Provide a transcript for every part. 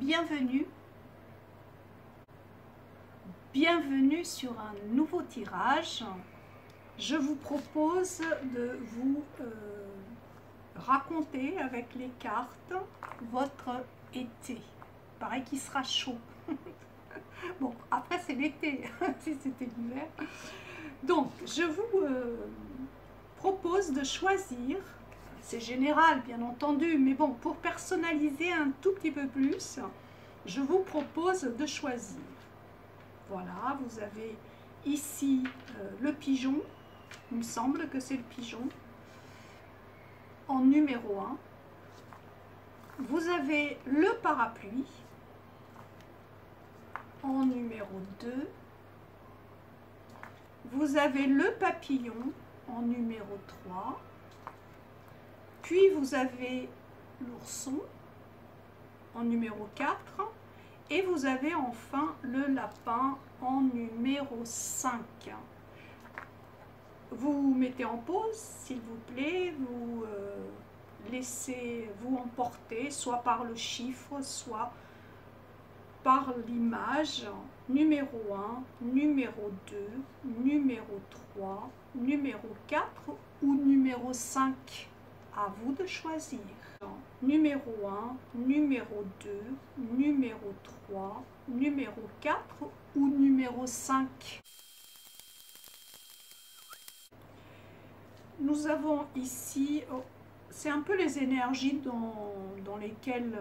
Bienvenue, bienvenue sur un nouveau tirage. Je vous propose de vous raconter avec les cartes votre été. Il paraît qu'il sera chaud. Bon, après c'est l'été, si c'était l'hiver. Donc, je vous propose de choisir, c'est général bien entendu, mais bon, pour personnaliser un tout petit peu plus, je vous propose de choisir. Voilà, vous avez ici le pigeon, il me semble que c'est le pigeon, en numéro 1. Vous avez le parapluie, en numéro 2. Vous avez le papillon, en numéro 3. Puis vous avez l'ourson, en numéro 4. Et vous avez enfin le lapin en numéro 5. Vous mettez en pause, s'il vous plaît, vous laissez vous emporter, soit par le chiffre, soit par l'image. Numéro 1, numéro 2, numéro 3, numéro 4 ou numéro 5. À vous de choisir. Numéro 1, numéro 2, numéro 3, numéro 4 ou numéro 5. Nous avons ici, c'est un peu les énergies dans lesquelles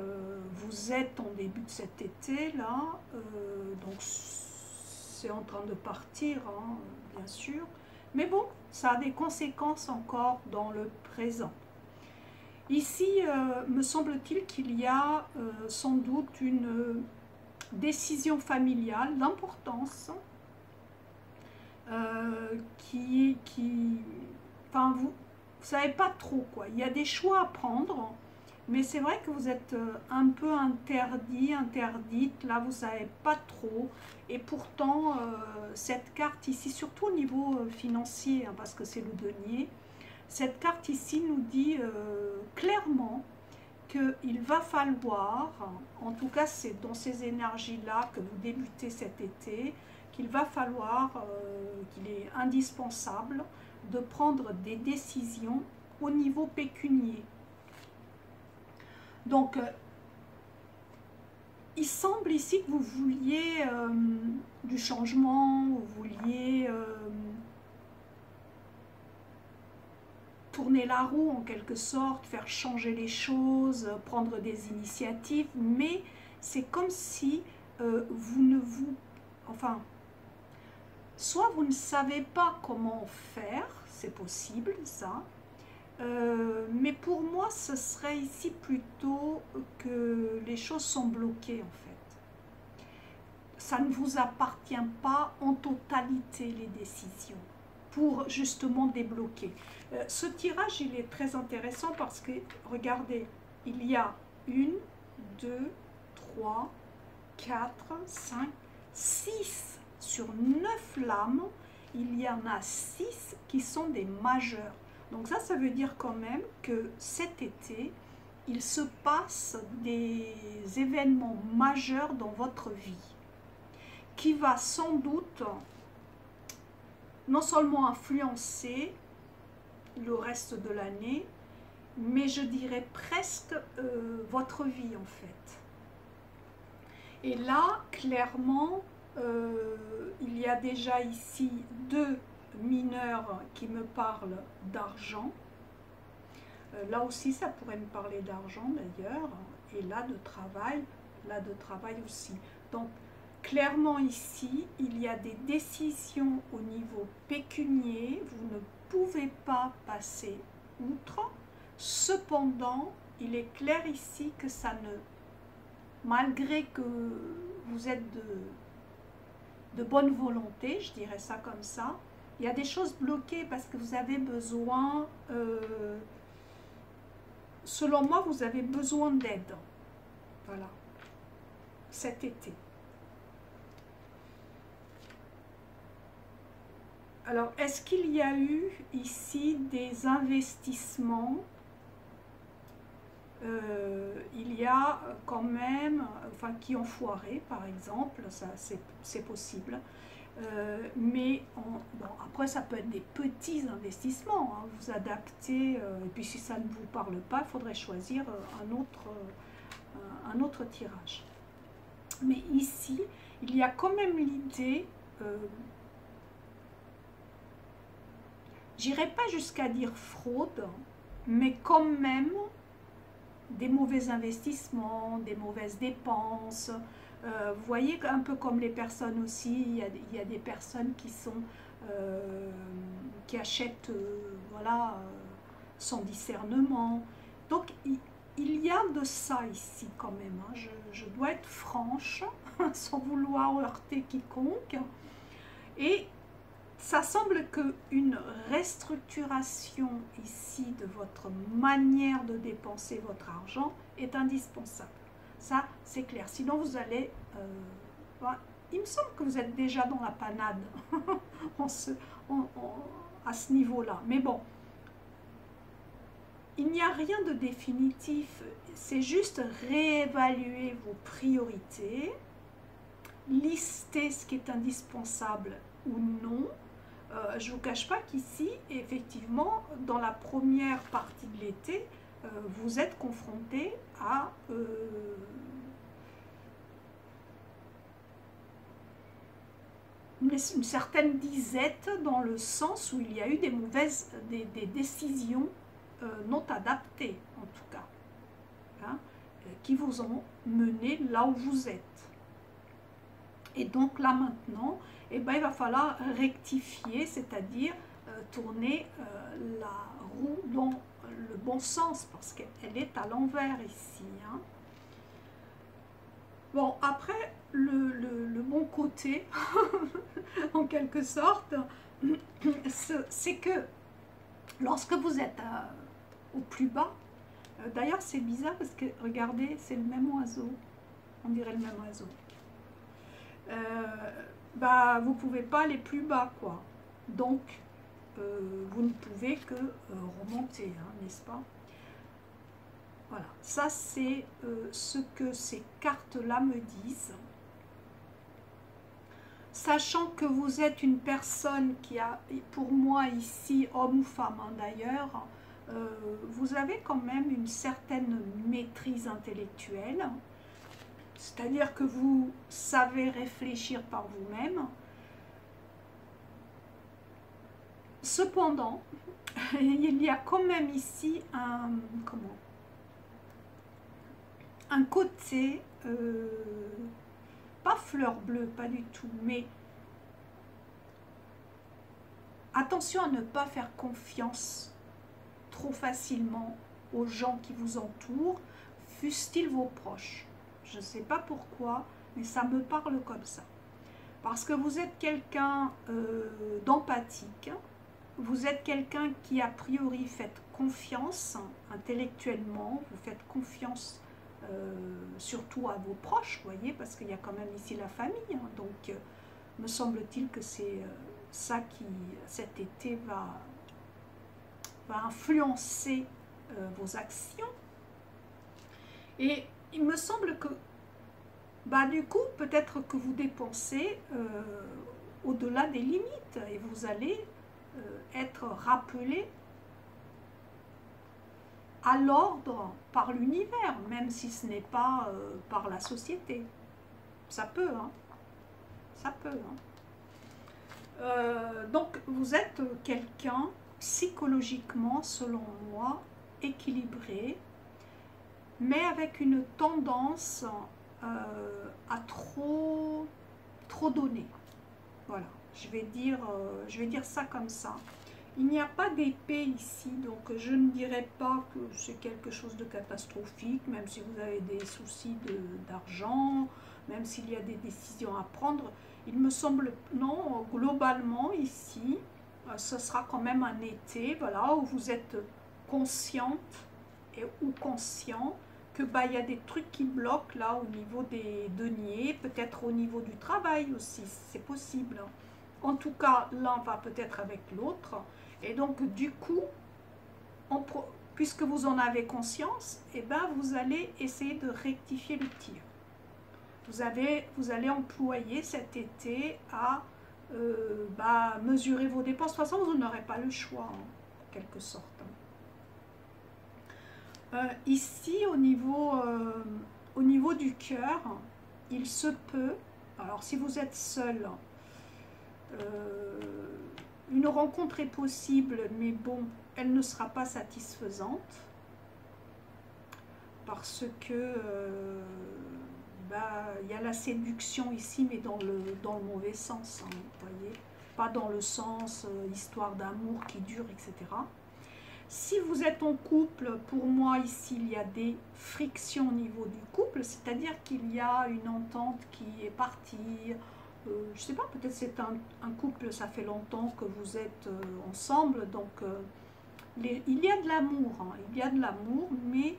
vous êtes en début de cet été là. Donc c'est en train de partir, hein, bien sûr. Mais bon, ça a des conséquences encore dans le présent. Ici, me semble-t-il qu'il y a sans doute une décision familiale d'importance enfin, vous ne savez pas trop quoi. Il y a des choix à prendre, mais c'est vrai que vous êtes un peu interdite. Là, vous ne savez pas trop. Et pourtant, cette carte ici, surtout au niveau financier, hein, parce que c'est le denier, cette carte ici nous dit clairement qu'il va falloir, en tout cas c'est dans ces énergies-là que vous débutez cet été, qu'il va falloir, qu'il est indispensable de prendre des décisions au niveau pécunier. Donc, il semble ici que vous vouliez du changement, vous vouliez tourner la roue en quelque sorte, faire changer les choses, prendre des initiatives, mais c'est comme si vous ne vous... Enfin, soit vous ne savez pas comment faire, c'est possible ça, mais pour moi ce serait ici plutôt que les choses sont bloquées en fait. Ça ne vous appartient pas en totalité les décisions pour justement débloquer. Ce tirage, il est très intéressant parce que, regardez, il y a 1, 2, 3, 4, 5, 6 sur 9 lames, il y en a 6 qui sont des majeurs. Donc ça veut dire quand même que cet été, il se passe des événements majeurs dans votre vie, qui va sans doute non seulement influencer le reste de l'année, mais je dirais presque votre vie en fait. Et là, clairement, il y a déjà ici 2 mineurs qui me parlent d'argent. Là aussi, ça pourrait me parler d'argent d'ailleurs, et là de travail aussi. Donc, clairement ici, il y a des décisions au niveau pécunier, vous ne pouvez pas passer outre. Cependant, il est clair ici que ça ne, malgré que vous êtes de bonne volonté, je dirais ça comme ça, il y a des choses bloquées parce que vous avez besoin, selon moi, vous avez besoin d'aide. Voilà, cet été. Alors, est-ce qu'il y a eu ici des investissements il y a quand même, enfin qui ont foiré par exemple, ça c'est possible. Mais bon, après ça peut être des petits investissements, hein, vous adaptez, et puis si ça ne vous parle pas, il faudrait choisir un autre tirage. Mais ici, il y a quand même l'idée, j'irai pas jusqu'à dire fraude, mais quand même des mauvais investissements, des mauvaises dépenses. Vous voyez, un peu comme les personnes aussi, il y a des personnes qui achètent voilà, sans discernement. Donc il y a de ça ici quand même, hein. Je dois être franche, sans vouloir heurter quiconque. Et ça semble qu'une restructuration ici de votre manière de dépenser votre argent est indispensable. Ça, c'est clair. Sinon, vous allez... il me semble que vous êtes déjà dans la panade à ce niveau-là. Mais bon, il n'y a rien de définitif. C'est juste réévaluer vos priorités, lister ce qui est indispensable ou non. Je ne vous cache pas qu'ici, effectivement, dans la première partie de l'été, vous êtes confronté à une certaine disette, dans le sens où il y a eu des décisions non adaptées, en tout cas, hein, qui vous ont mené là où vous êtes. Et donc là maintenant, eh ben, il va falloir rectifier, c'est-à-dire tourner la roue dans le bon sens, parce qu'elle est à l'envers ici, hein. Bon, après, le bon côté, en quelque sorte, c'est que lorsque vous êtes au plus bas, d'ailleurs c'est bizarre parce que, regardez, c'est le même oiseau, on dirait le même oiseau. Bah, vous ne pouvez pas aller plus bas, quoi. Donc, vous ne pouvez que remonter, hein, n'est-ce pas? Voilà, ça c'est ce que ces cartes-là me disent. Sachant que vous êtes une personne qui a, pour moi ici, homme ou femme hein, d'ailleurs, vous avez quand même une certaine maîtrise intellectuelle. C'est-à-dire que vous savez réfléchir par vous-même. Cependant, il y a quand même ici un côté, pas fleur bleue, pas du tout, mais attention à ne pas faire confiance trop facilement aux gens qui vous entourent, fussent-ils vos proches. Je ne sais pas pourquoi, mais ça me parle comme ça. Parce que vous êtes quelqu'un d'empathique, vous êtes quelqu'un qui a priori fait confiance intellectuellement, vous faites confiance surtout à vos proches, vous voyez, parce qu'il y a quand même ici la famille, hein, donc me semble-t-il que c'est ça qui, cet été, va influencer vos actions. Et il me semble que, bah, du coup, peut-être que vous dépensez au-delà des limites et vous allez être rappelé à l'ordre par l'univers, même si ce n'est pas par la société. Ça peut, hein. Ça peut, hein. Donc, vous êtes quelqu'un, psychologiquement, selon moi, équilibré, mais avec une tendance à trop donner. Voilà, je vais dire ça comme ça. Il n'y a pas d'épée ici, donc je ne dirais pas que c'est quelque chose de catastrophique, même si vous avez des soucis d'argent, même s'il y a des décisions à prendre. Il me semble, non, globalement ici, ce sera quand même un été, voilà, où vous êtes consciente ou conscient que bah, y a des trucs qui bloquent là au niveau des deniers, peut-être au niveau du travail aussi, c'est possible. En tout cas, l'un va peut-être avec l'autre. Et donc, du coup, puisque vous en avez conscience, eh ben, vous allez essayer de rectifier le tir. Vous allez employer cet été à mesurer vos dépenses. De toute façon, vous n'aurez pas le choix, en quelque sorte. Ici, au niveau du cœur, il se peut, alors si vous êtes seul, une rencontre est possible, mais bon, elle ne sera pas satisfaisante, parce que il y a la séduction ici, mais dans le mauvais sens, hein, vous voyez, pas dans le sens histoire d'amour qui dure, etc. Si vous êtes en couple, pour moi ici il y a des frictions au niveau du couple, c'est-à-dire qu'il y a une entente qui est partie, je ne sais pas, peut-être c'est un couple, ça fait longtemps que vous êtes ensemble, donc il y a de l'amour, hein, il y a de l'amour, mais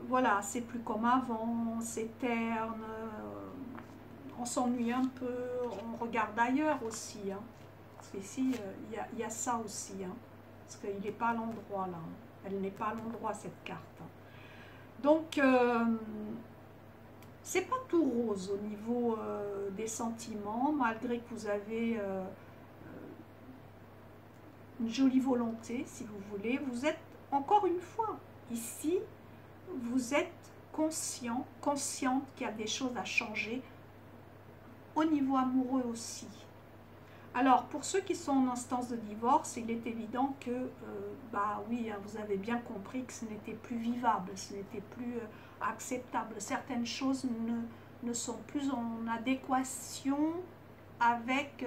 voilà, c'est plus comme avant, c'est terne, on s'ennuie un peu, on regarde ailleurs aussi, hein, parce qu'ici il y a ça aussi, hein. Parce qu'il n'est pas à l'endroit là. Elle n'est pas à l'endroit cette carte. Donc, c'est pas tout rose au niveau des sentiments, malgré que vous avez une jolie volonté, si vous voulez. Vous êtes, encore une fois, ici, vous êtes consciente qu'il y a des choses à changer au niveau amoureux aussi. Alors, pour ceux qui sont en instance de divorce, il est évident que, oui, hein, vous avez bien compris que ce n'était plus vivable, ce n'était plus acceptable. Certaines choses ne sont plus en adéquation avec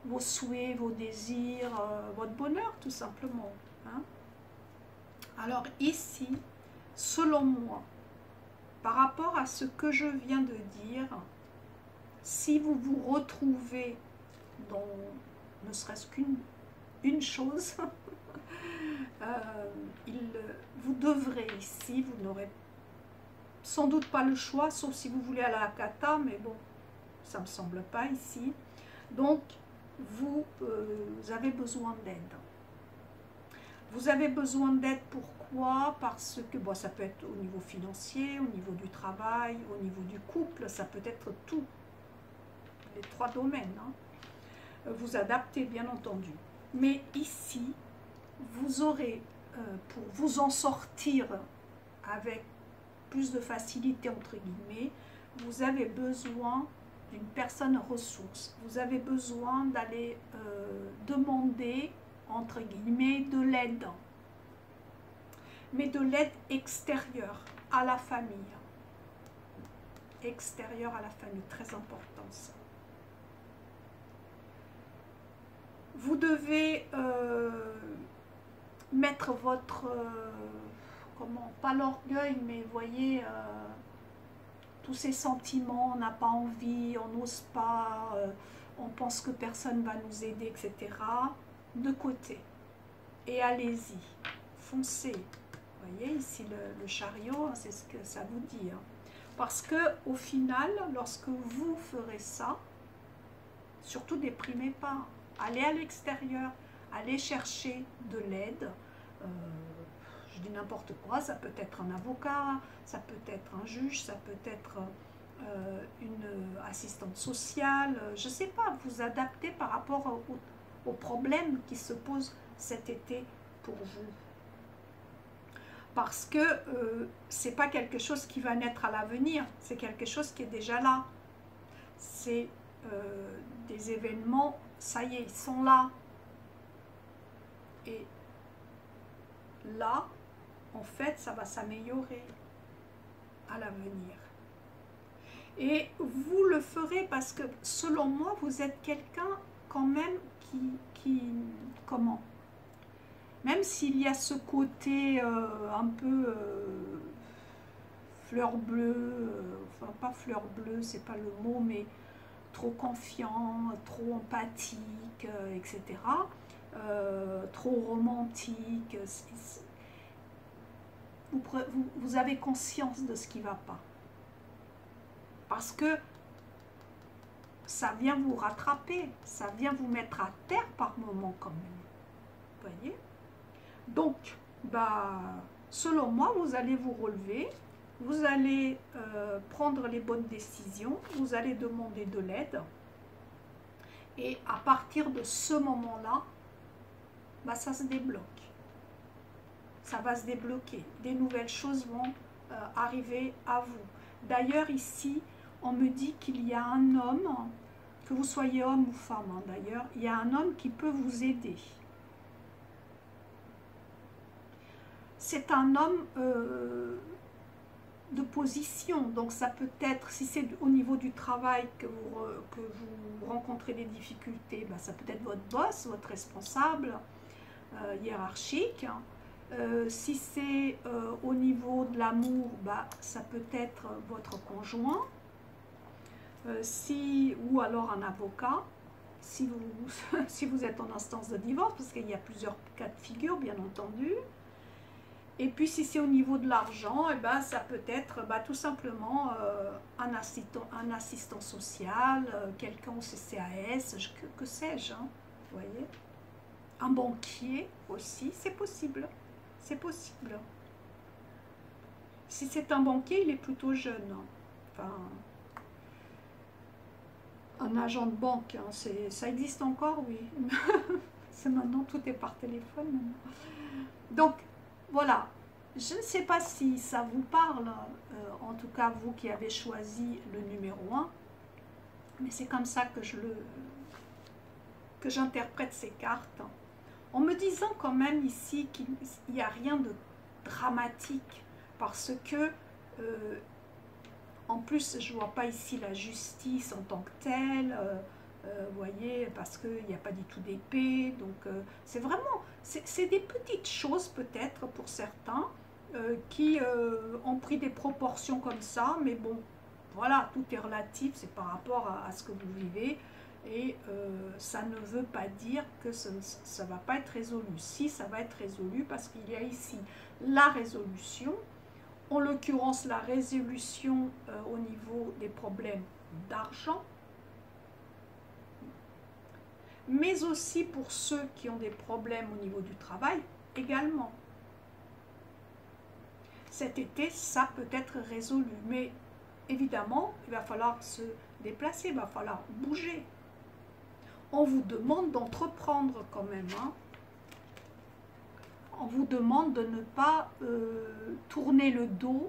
vos souhaits, vos désirs, votre bonheur, tout simplement. Hein. Alors ici, selon moi, par rapport à ce que je viens de dire, si vous vous retrouvez dans ne serait-ce qu'une chose, vous devrez ici, vous n'aurez sans doute pas le choix, sauf si vous voulez aller à la cata, mais bon, ça ne me semble pas ici. Donc, vous avez besoin d'aide. Vous avez besoin d'aide, pourquoi? Parce que bon, ça peut être au niveau financier, au niveau du travail, au niveau du couple, ça peut être tout. Les 3 domaines, hein. Vous adaptez bien entendu, mais ici vous aurez pour vous en sortir avec plus de facilité entre guillemets, vous avez besoin d'une personne ressource, vous avez besoin d'aller demander entre guillemets de l'aide, mais de l'aide extérieure à la famille, très important ça. Vous devez mettre votre, pas l'orgueil, mais vous voyez, tous ces sentiments, on n'a pas envie, on n'ose pas, on pense que personne va nous aider, etc., de côté. Et allez-y, foncez. Vous voyez, ici le chariot, c'est ce que ça vous dit. Hein. Parce que au final, lorsque vous ferez ça, surtout déprimez pas. Allez à l'extérieur, allez chercher de l'aide. Je dis n'importe quoi, ça peut être un avocat, ça peut être un juge, ça peut être une assistante sociale, je ne sais pas, vous adaptez par rapport aux problèmes qui se posent cet été pour vous. Parce que ce n'est pas quelque chose qui va naître à l'avenir, c'est quelque chose qui est déjà là. C'est des événements, ça y est, ils sont là. Et là, en fait, ça va s'améliorer à l'avenir. Et vous le ferez parce que, selon moi, vous êtes quelqu'un quand même comment? Même s'il y a ce côté un peu fleur bleue, enfin pas fleur bleue, c'est pas le mot, mais trop confiant, trop empathique, etc., trop romantique, vous avez conscience de ce qui ne va pas. Parce que ça vient vous rattraper, ça vient vous mettre à terre par moment quand même. voyez. Donc, bah, selon moi, vous allez vous relever, vous allez prendre les bonnes décisions, vous allez demander de l'aide. Et à partir de ce moment-là, bah, ça se débloque. Ça va se débloquer. Des nouvelles choses vont arriver à vous. D'ailleurs, ici, on me dit qu'il y a un homme, que vous soyez homme ou femme, hein, d'ailleurs, il y a un homme qui peut vous aider. C'est un homme de position, donc ça peut être, si c'est au niveau du travail que vous rencontrez des difficultés, bah, ça peut être votre boss, votre responsable hiérarchique. Si c'est au niveau de l'amour, bah, ça peut être votre conjoint, ou alors un avocat, si vous êtes en instance de divorce, parce qu'il y a plusieurs cas de figure, bien entendu. Et puis si c'est au niveau de l'argent, eh ben, ça peut être tout simplement un assistant social, quelqu'un au CCAS, que sais-je, hein, vous voyez. Un banquier aussi, c'est possible. C'est possible. Si c'est un banquier, il est plutôt jeune. Enfin, un agent de banque, hein, ça existe encore, oui. C'est maintenant, tout est par téléphone. Maintenant. Donc, voilà. Je ne sais pas si ça vous parle, en tout cas vous qui avez choisi le numéro 1, mais c'est comme ça que j'interprète ces cartes. En me disant quand même ici qu'il n'y a rien de dramatique, parce que, en plus, je ne vois pas ici la justice en tant que telle, vous voyez, parce qu'il n'y a pas du tout d'épée, donc c'est vraiment, c'est des petites choses peut-être pour certains, qui ont pris des proportions comme ça, mais bon, voilà, tout est relatif, c'est par rapport à ce que vous vivez, et ça ne veut pas dire que ça ne va pas être résolu. Si, ça va être résolu parce qu'il y a ici la résolution, en l'occurrence la résolution au niveau des problèmes d'argent, mais aussi pour ceux qui ont des problèmes au niveau du travail également. Cet été, ça peut être résolu, mais évidemment, il va falloir se déplacer, il va falloir bouger. On vous demande d'entreprendre quand même, hein. On vous demande de ne pas tourner le dos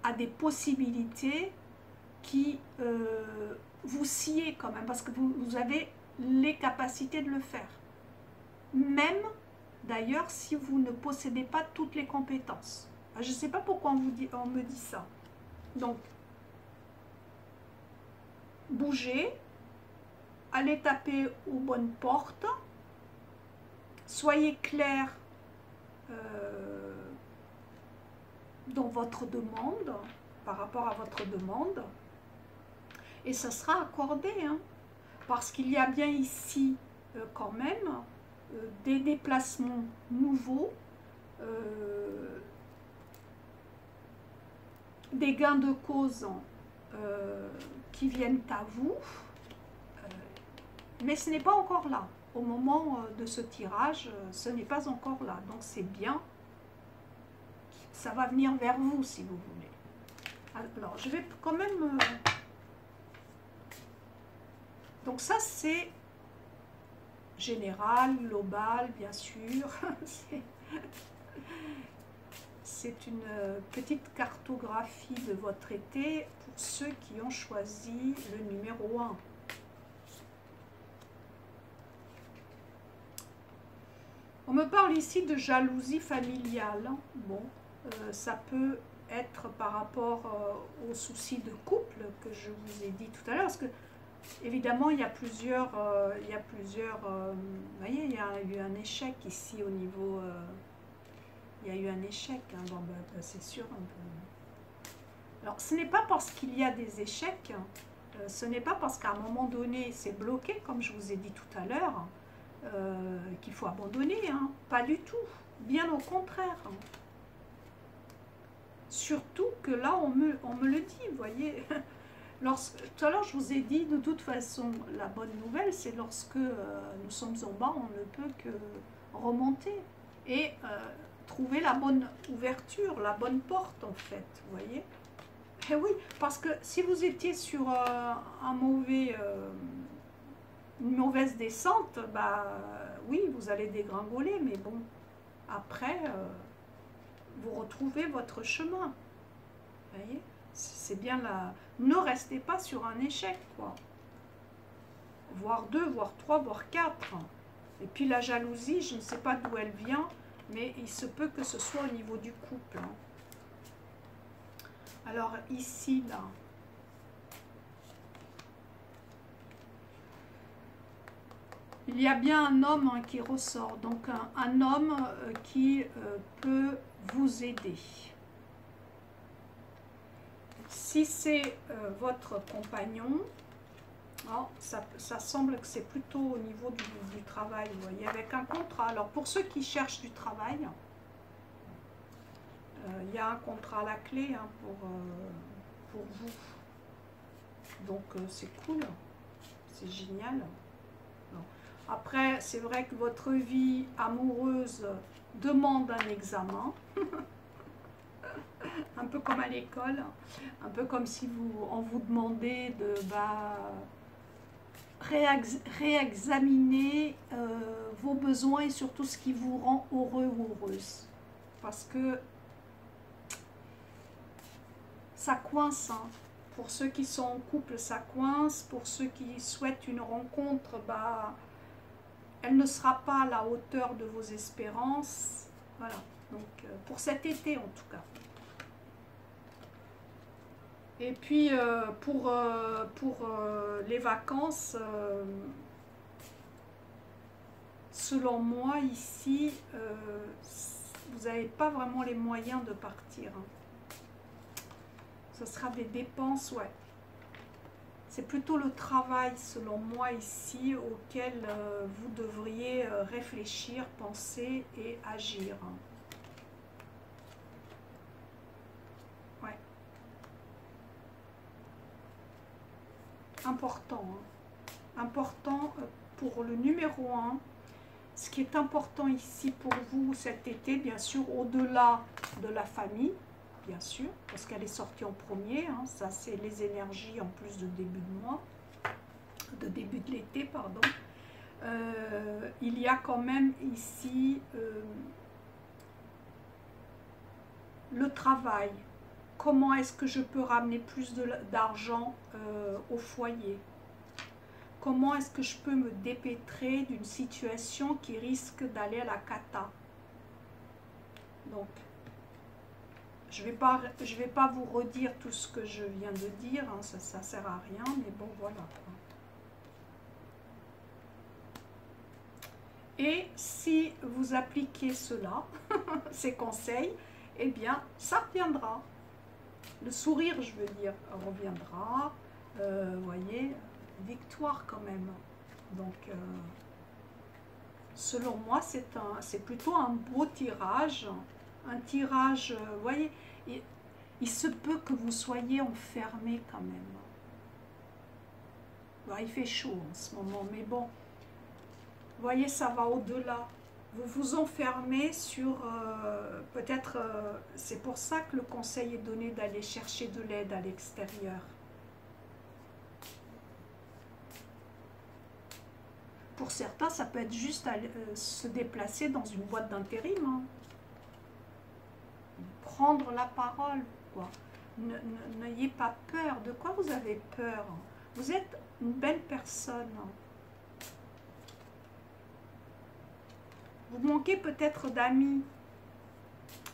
à des possibilités qui vous sciez quand même, parce que vous avez les capacités de le faire. Même, d'ailleurs, si vous ne possédez pas toutes les compétences. Je ne sais pas pourquoi on me dit ça. Donc, bougez, allez taper aux bonnes portes, soyez clair dans votre demande, par rapport à votre demande, et ça sera accordé, hein, parce qu'il y a bien ici quand même des déplacements nouveaux, des gains de cause qui viennent à vous, mais ce n'est pas encore là. Au moment de ce tirage, ce n'est pas encore là. Donc c'est bien, ça va venir vers vous si vous voulez. Alors je vais quand même... Donc ça c'est général, global, bien sûr. C'est une petite cartographie de votre été pour ceux qui ont choisi le numéro 1. On me parle ici de jalousie familiale. Bon, ça peut être par rapport aux soucis de couple que je vous ai dit tout à l'heure, parce que évidemment il y a plusieurs, vous voyez, il y a eu un échec ici au niveau, il y a eu un échec, hein, bon, c'est sûr. Alors ce n'est pas parce qu'il y a des échecs, ce n'est pas parce qu'à un moment donné c'est bloqué, comme je vous ai dit tout à l'heure, qu'il faut abandonner, hein. Pas du tout, bien au contraire. Surtout que là, on me le dit, vous voyez, Tout à l'heure, je vous ai dit, de toute façon, la bonne nouvelle, c'est lorsque nous sommes en bas, on ne peut que remonter et trouver la bonne ouverture, la bonne porte, en fait, vous voyez. Et oui, parce que si vous étiez sur une mauvaise descente, bah oui, vous allez dégringoler, mais bon, après, vous retrouvez votre chemin, vous voyez. C'est bien là. Ne restez pas sur un échec, quoi. Voire 2, voire 3, voire 4. Et puis la jalousie, je ne sais pas d'où elle vient, mais il se peut que ce soit au niveau du couple. Hein. Alors ici, là. Il y a bien un homme hein, qui ressort. Donc un homme qui peut vous aider. Si c'est votre compagnon, oh, ça semble que c'est plutôt au niveau du travail, vous voyez, avec un contrat. Alors pour ceux qui cherchent du travail, il y a un contrat à la clé hein, pour vous. Donc c'est cool, c'est génial. Non. Après, c'est vrai que votre vie amoureuse demande un examen. Un peu comme à l'école, un peu comme si on vous demandait de réexaminer vos besoins et surtout ce qui vous rend heureux ou heureuse. Parce que ça coince. Hein. Pour ceux qui sont en couple, ça coince. Pour ceux qui souhaitent une rencontre, elle ne sera pas à la hauteur de vos espérances. Voilà. Donc, pour cet été en tout cas. Et puis pour les vacances, selon moi ici, vous n'avez pas vraiment les moyens de partir. Hein. Ce sera des dépenses, ouais. C'est plutôt le travail, selon moi ici, auquel vous devriez réfléchir, penser et agir. Important, hein. Important pour le numéro 1. Ce qui est important ici pour vous cet été, bien sûr, au-delà de la famille, bien sûr, parce qu'elle est sortie en premier, hein, ça c'est les énergies en plus de début de mois, de début de l'été, pardon. Il y a quand même ici le travail. Comment est-ce que je peux ramener plus d'argent au foyer? Comment est-ce que je peux me dépêtrer d'une situation qui risque d'aller à la cata? Donc, je vais pas vous redire tout ce que je viens de dire, hein, ça sert à rien, mais bon, voilà. Et si vous appliquez cela, ces conseils, eh bien, ça reviendra. Le sourire, je veux dire, reviendra. Vous voyez, victoire quand même. Donc, selon moi, c'est plutôt un beau tirage. Un tirage, vous voyez, il se peut que vous soyez enfermé quand même. Bon, il fait chaud en ce moment, mais bon, vous voyez, ça va au-delà. Vous vous enfermez sur, peut-être, c'est pour ça que le conseil est donné d'aller chercher de l'aide à l'extérieur. Pour certains, ça peut être juste se déplacer dans une boîte d'intérim. Hein. Prendre la parole, quoi. N'ayez pas peur. De quoi vous avez peur? Vous êtes une belle personne. Vous manquez peut-être d'amis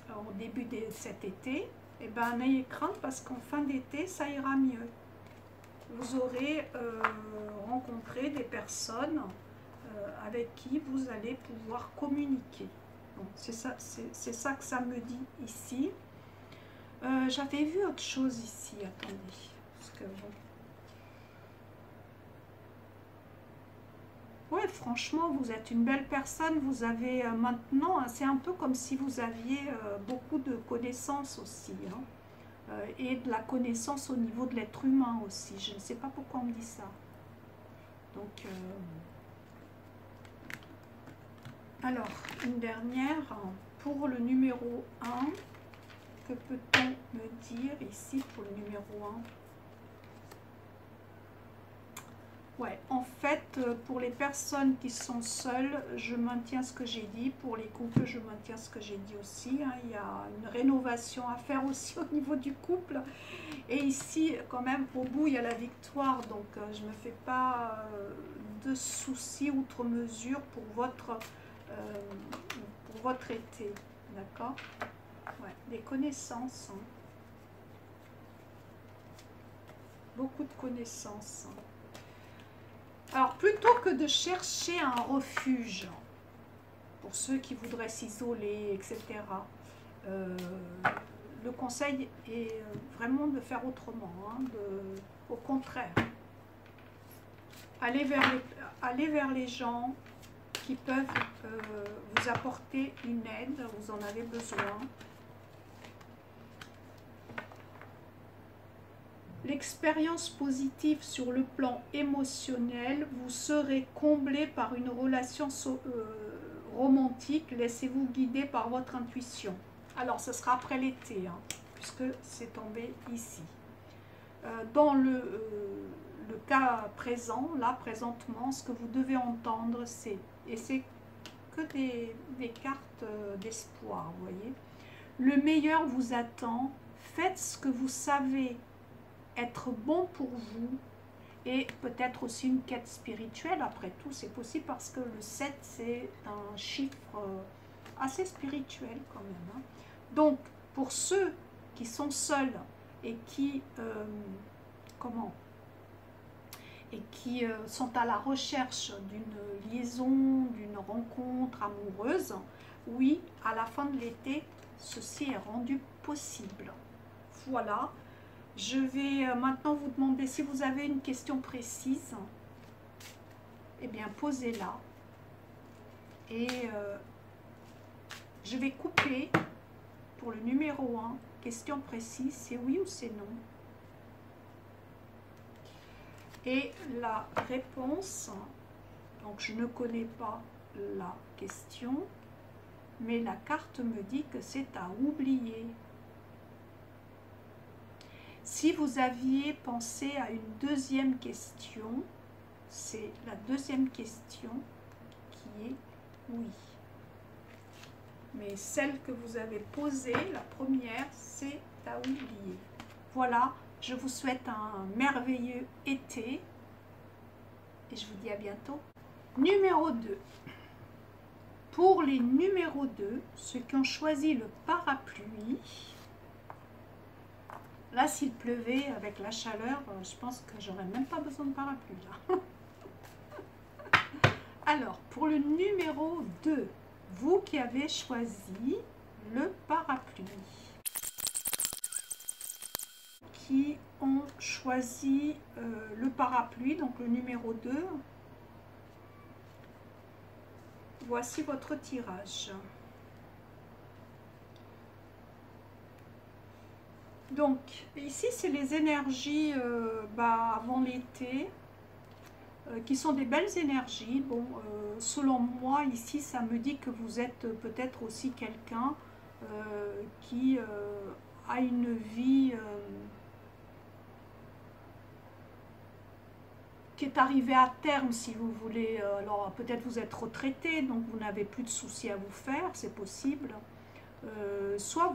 au début de cet été. Eh bien, n'ayez crainte parce qu'en fin d'été, ça ira mieux. Vous aurez rencontré des personnes avec qui vous allez pouvoir communiquer. C'est ça que ça me dit ici. J'avais vu autre chose ici, attendez. Parce que bon. Ouais, franchement, vous êtes une belle personne. Vous avez maintenant, c'est un peu comme si vous aviez beaucoup de connaissances aussi. Hein. et de la connaissance au niveau de l'être humain aussi. Je ne sais pas pourquoi on me dit ça. Donc, alors, une dernière, pour le numéro 1, que peut-on me dire ici pour le numéro 1? Ouais, en fait, pour les personnes qui sont seules, je maintiens ce que j'ai dit. Pour les couples, je maintiens ce que j'ai dit aussi. Hein. Il y a une rénovation à faire aussi au niveau du couple. Et ici, quand même, au bout, il y a la victoire. Donc, je ne me fais pas de soucis outre mesure pour votre été. D'accord? Ouais, des connaissances. Hein. Beaucoup de connaissances. Hein. Alors, plutôt que de chercher un refuge, pour ceux qui voudraient s'isoler, etc., le conseil est vraiment de faire autrement, hein, au contraire. Aller vers les gens qui peuvent vous apporter une aide, vous en avez besoin. L'expérience positive sur le plan émotionnel, vous serez comblé par une relation romantique. Laissez-vous guider par votre intuition. Alors, ce sera après l'été, hein, puisque c'est tombé ici. Dans le cas présent, là, présentement, ce que vous devez entendre, c'est, et c'est que des cartes d'espoir, vous voyez. Le meilleur vous attend. Faites ce que vous savez être bon pour vous, et peut-être aussi une quête spirituelle, après tout c'est possible parce que le 7 c'est un chiffre assez spirituel quand même. Hein. Donc pour ceux qui sont seuls et qui sont à la recherche d'une liaison, d'une rencontre amoureuse, oui, à la fin de l'été ceci est rendu possible. Voilà. Je vais maintenant vous demander si vous avez une question précise, eh bien posez-la. Et je vais couper pour le numéro 1, question précise, c'est oui ou c'est non. Et la réponse, donc je ne connais pas la question, mais la carte me dit que c'est à oublier. Si vous aviez pensé à une deuxième question, c'est la deuxième question qui est oui. Mais celle que vous avez posée, la première, c'est à oublier. Voilà, je vous souhaite un merveilleux été et je vous dis à bientôt. Numéro 2. Pour les numéros 2, ceux qui ont choisi le parapluie, là, s'il pleuvait avec la chaleur, je pense que j'aurais même pas besoin de parapluie là. Alors, pour le numéro 2, vous qui avez choisi le parapluie, qui ont choisi le parapluie, donc le numéro 2, voici votre tirage. Donc, ici, c'est les énergies avant l'été, qui sont des belles énergies. Bon, selon moi, ici, ça me dit que vous êtes peut-être aussi quelqu'un qui a une vie qui est arrivée à terme, si vous voulez. Alors, peut-être vous êtes retraité, donc vous n'avez plus de soucis à vous faire, c'est possible. Soit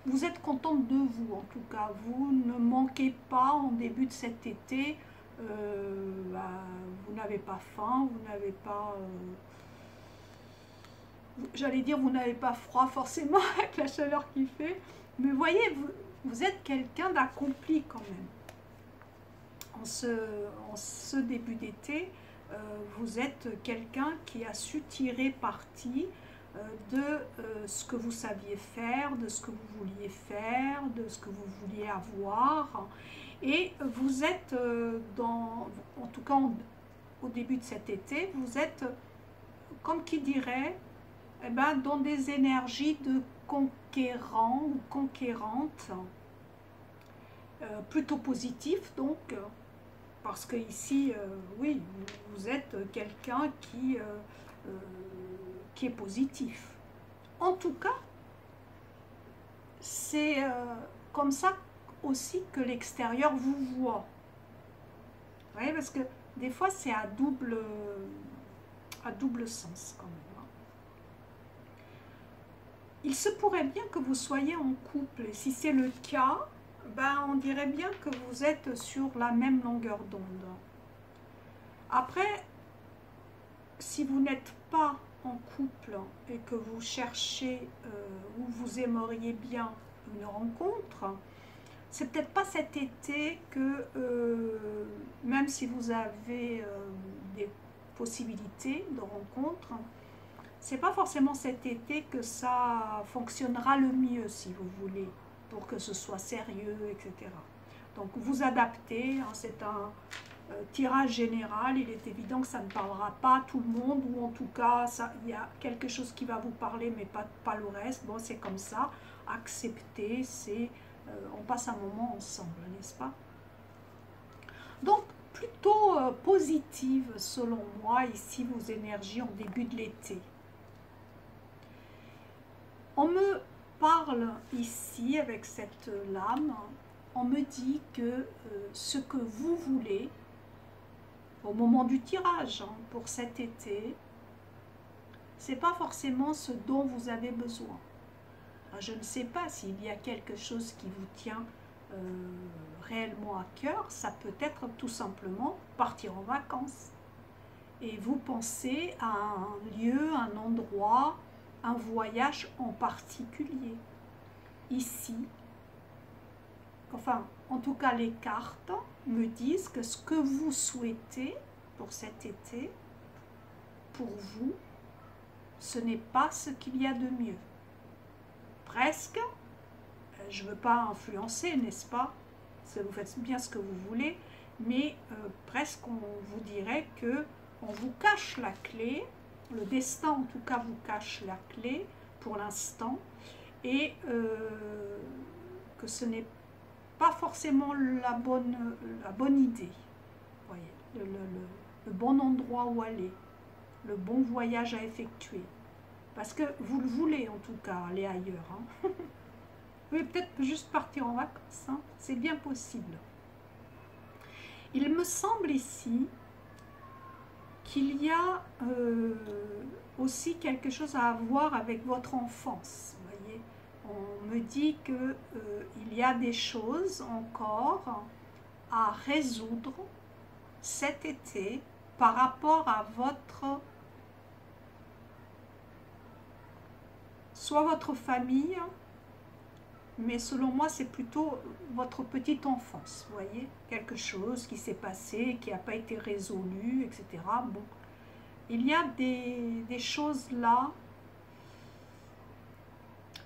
vous êtes contente de vous, en tout cas. Vous ne manquez pas en début de cet été. Vous n'avez pas faim, vous n'avez pas... j'allais dire, vous n'avez pas froid forcément avec la chaleur qu'il fait. Mais voyez, vous êtes quelqu'un d'accompli quand même. En ce début d'été, vous êtes quelqu'un qui a su tirer parti de ce que vous saviez faire, de ce que vous vouliez faire, de ce que vous vouliez avoir. Et vous êtes, en tout cas au début de cet été, vous êtes, comme qui dirait, dans des énergies de conquérant ou conquérante. plutôt positif, donc, parce que ici, oui, vous êtes quelqu'un qui est positif. En tout cas, c'est comme ça aussi que l'extérieur vous voit. Vous voyez, parce que des fois, c'est à double sens quand même. Il se pourrait bien que vous soyez en couple. Et si c'est le cas, ben, on dirait bien que vous êtes sur la même longueur d'onde. Après, si vous n'êtes pas en couple et que vous cherchez ou vous aimeriez bien une rencontre, c'est peut-être pas cet été que, même si vous avez des possibilités de rencontre, c'est pas forcément cet été que ça fonctionnera le mieux, si vous voulez, pour que ce soit sérieux, etc. Donc vous adaptez, hein, c'est un tirage général, il est évident que ça ne parlera pas à tout le monde, ou en tout cas, il y a quelque chose qui va vous parler, mais pas le reste. Bon, c'est comme ça, accepter, on passe un moment ensemble, n'est-ce pas? Donc, plutôt positive, selon moi, ici, vos énergies en début de l'été. On me parle ici, avec cette lame, on me dit que ce que vous voulez, au moment du tirage, hein, pour cet été, c'est pas forcément ce dont vous avez besoin. Je ne sais pas s'il y a quelque chose qui vous tient réellement à cœur, ça peut être tout simplement partir en vacances. Et vous pensez à un lieu, un endroit, un voyage en particulier. Ici, enfin, en tout cas, les cartes me disent que ce que vous souhaitez pour cet été, pour vous, ce n'est pas ce qu'il y a de mieux. Presque, je ne veux pas influencer, n'est-ce pas? Vous faites bien ce que vous voulez, mais presque on vous dirait que on vous cache la clé, le destin en tout cas vous cache la clé pour l'instant, et que ce n'est pas forcément la bonne idée, voyez, le bon endroit où aller, le bon voyage à effectuer. Parce que vous le voulez en tout cas, aller ailleurs. Hein. Vous pouvez peut-être juste partir en vacances, hein. C'est bien possible. Il me semble ici qu'il y a aussi quelque chose à voir avec votre enfance. Vous voyez, on me dit qu'il y a des choses encore à résoudre cet été par rapport à soit votre famille, mais selon moi c'est plutôt votre petite enfance, vous voyez, quelque chose qui s'est passé, qui n'a pas été résolu, etc. Bon, il y a des choses là.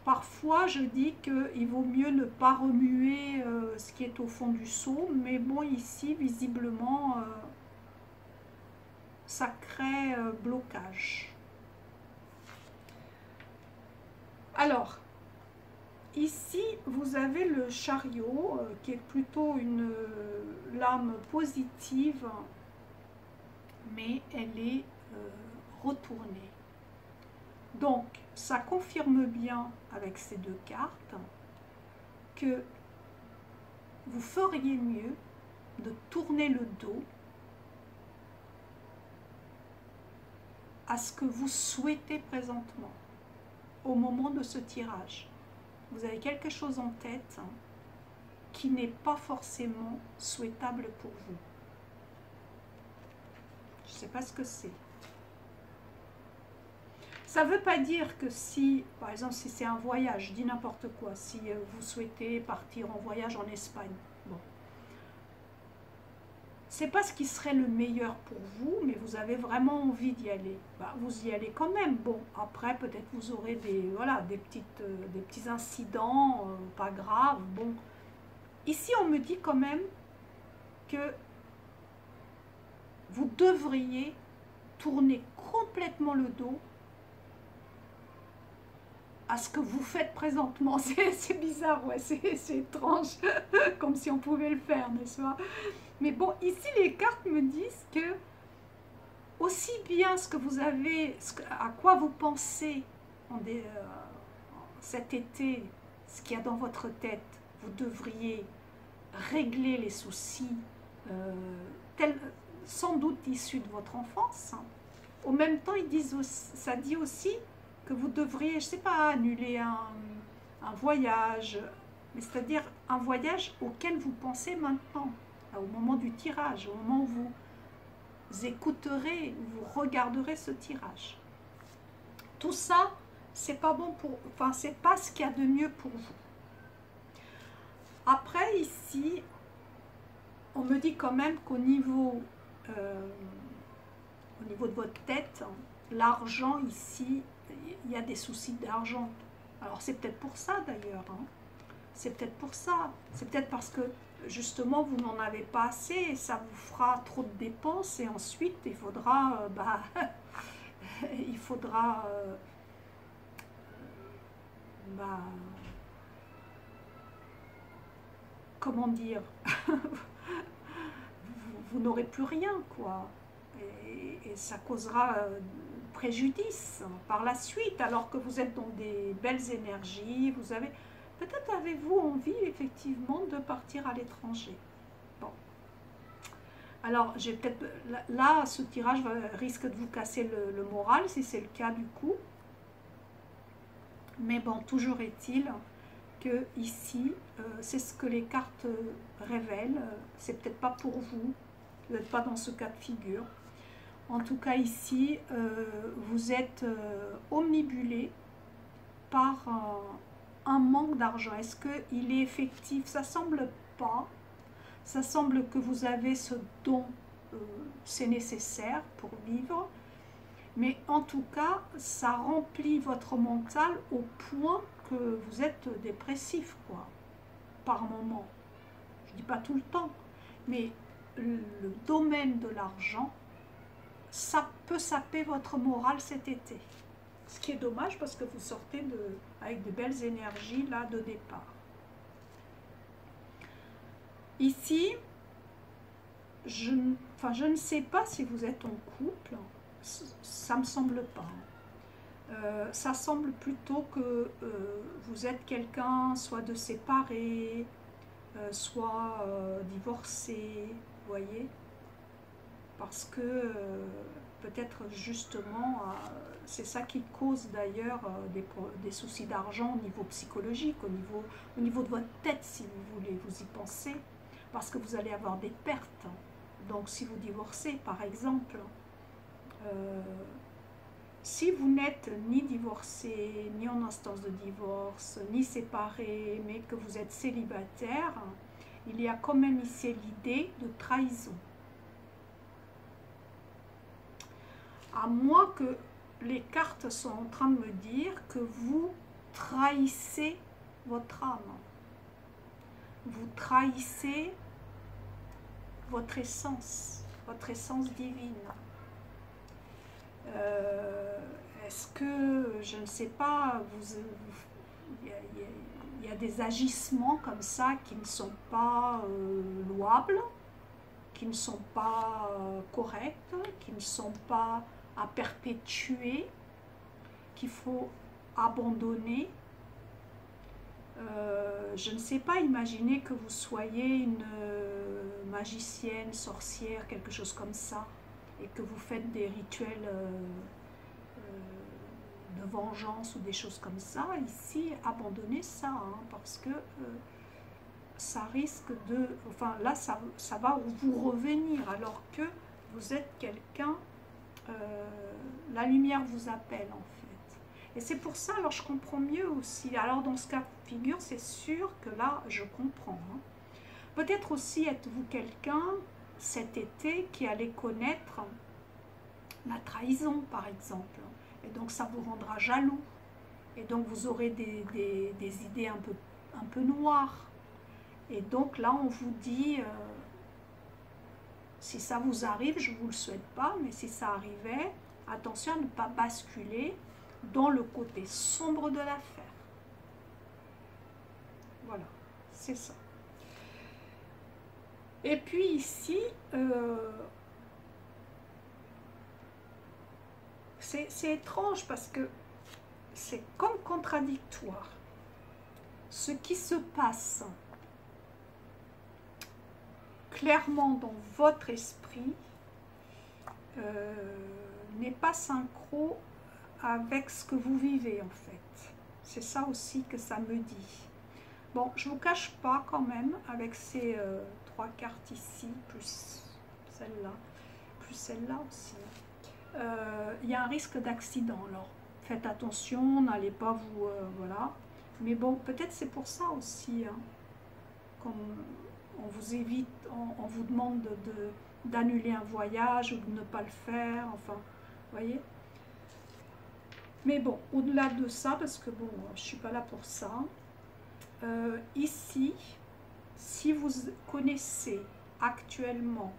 Parfois je dis qu'il vaut mieux ne pas remuer ce qui est au fond du seau, mais bon, ici visiblement ça crée blocage. Alors, ici, vous avez le chariot, qui est plutôt une lame positive, mais elle est retournée. Donc, ça confirme bien avec ces deux cartes que vous feriez mieux de tourner le dos à ce que vous souhaitez présentement au moment de ce tirage. Vous avez quelque chose en tête qui n'est pas forcément souhaitable pour vous. Je ne sais pas ce que c'est. Ça ne veut pas dire que si, par exemple, si c'est un voyage, je dis n'importe quoi, si vous souhaitez partir en voyage en Espagne, bon. C'est pas ce qui serait le meilleur pour vous, mais vous avez vraiment envie d'y aller. Bah, vous y allez quand même. Bon, après, peut-être vous aurez des petits incidents, pas graves. Bon, ici, on me dit quand même que vous devriez tourner complètement le dos à ce que vous faites présentement. C'est bizarre, ouais, c'est étrange, comme si on pouvait le faire, n'est-ce pas? Mais bon, ici, les cartes me disent que aussi bien ce que vous avez, à quoi vous pensez cet été, ce qu'il y a dans votre tête, vous devriez régler les soucis, sans doute issus de votre enfance. Au même temps, ça dit aussi que vous devriez, je ne sais pas, annuler un voyage, mais c'est-à-dire un voyage auquel vous pensez maintenant, au moment du tirage, au moment où vous écouterez, vous regarderez ce tirage. Tout ça, c'est pas bon enfin, c'est pas ce qu'il y a de mieux pour vous. Après, ici, on me dit quand même qu'au niveau de votre tête, l'argent ici, il y a des soucis d'argent. Alors c'est peut-être pour ça d'ailleurs, hein. C'est peut-être pour ça. C'est peut-être parce que justement vous n'en avez pas assez et ça vous fera trop de dépenses et ensuite il faudra, il faudra, comment dire, vous n'aurez plus rien, quoi. Et ça causera préjudice par la suite, alors que vous êtes dans des belles énergies, vous avez... Peut-être avez-vous envie, effectivement, de partir à l'étranger. Bon. Alors, j'ai peut-être... Là, ce tirage risque de vous casser le moral, si c'est le cas, du coup. Mais bon, toujours est-il que ici, c'est ce que les cartes révèlent. C'est peut-être pas pour vous. Vous n'êtes pas dans ce cas de figure. En tout cas, ici, vous êtes omnibulé par un manque d'argent. Est-ce qu'il est effectif? Ça semble pas. Ça semble que vous avez ce dont c'est nécessaire pour vivre. Mais en tout cas, ça remplit votre mental au point que vous êtes dépressif, quoi, par moment. Je ne dis pas tout le temps, mais le domaine de l'argent, ça peut saper votre morale cet été. Ce qui est dommage parce que vous sortez avec de belles énergies là de départ. Ici, je ne sais pas si vous êtes en couple, ça ne me semble pas. Ça semble plutôt que vous êtes quelqu'un soit de séparé, soit divorcé, vous voyez, parce que peut-être justement, c'est ça qui cause d'ailleurs des soucis d'argent au niveau psychologique, au niveau de votre tête, si vous voulez, vous y pensez, parce que vous allez avoir des pertes. Donc si vous divorcez, par exemple, si vous n'êtes ni divorcé, ni en instance de divorce, ni séparé, mais que vous êtes célibataire, il y a quand même ici l'idée de trahison. À moins que les cartes sont en train de me dire que vous trahissez votre âme. Vous trahissez votre essence divine. Est-ce que, je ne sais pas, il y a des agissements comme ça qui ne sont pas louables, qui ne sont pas corrects, qui ne sont pas à perpétuer, qu'il faut abandonner. Je ne sais pas, imaginez que vous soyez une magicienne, sorcière, quelque chose comme ça, et que vous faites des rituels de vengeance ou des choses comme ça. Ici, abandonnez ça, hein, parce que ça risque de... Enfin, là, ça va vous revenir, alors que vous êtes quelqu'un... la lumière vous appelle, en fait. Et c'est pour ça, alors je comprends mieux aussi. Alors, dans ce cas de figure, c'est sûr que là, je comprends. Hein. Peut-être aussi êtes-vous quelqu'un, cet été, qui allait connaître la trahison, par exemple. Et donc, ça vous rendra jaloux. Et donc, vous aurez des idées un peu noires. Et donc, là, on vous dit, si ça vous arrive, je ne vous le souhaite pas, mais si ça arrivait, attention à ne pas basculer dans le côté sombre de l'affaire. Voilà, c'est ça. Et puis ici, c'est étrange parce que c'est comme contradictoire. Ce qui se passe clairement dans votre esprit n'est pas synchro avec ce que vous vivez en fait. C'est ça aussi que ça me dit. Bon, je ne vous cache pas quand même, avec ces 3 cartes ici, plus celle-là aussi, il y a un risque d'accident. Alors, faites attention, n'allez pas vous... voilà. Mais bon, peut-être c'est pour ça aussi, hein, comme on vous évite, on vous demande d'annuler un voyage ou de ne pas le faire, enfin, vous voyez. Mais bon, au-delà de ça, parce que bon, je ne suis pas là pour ça, ici, si vous connaissez actuellement,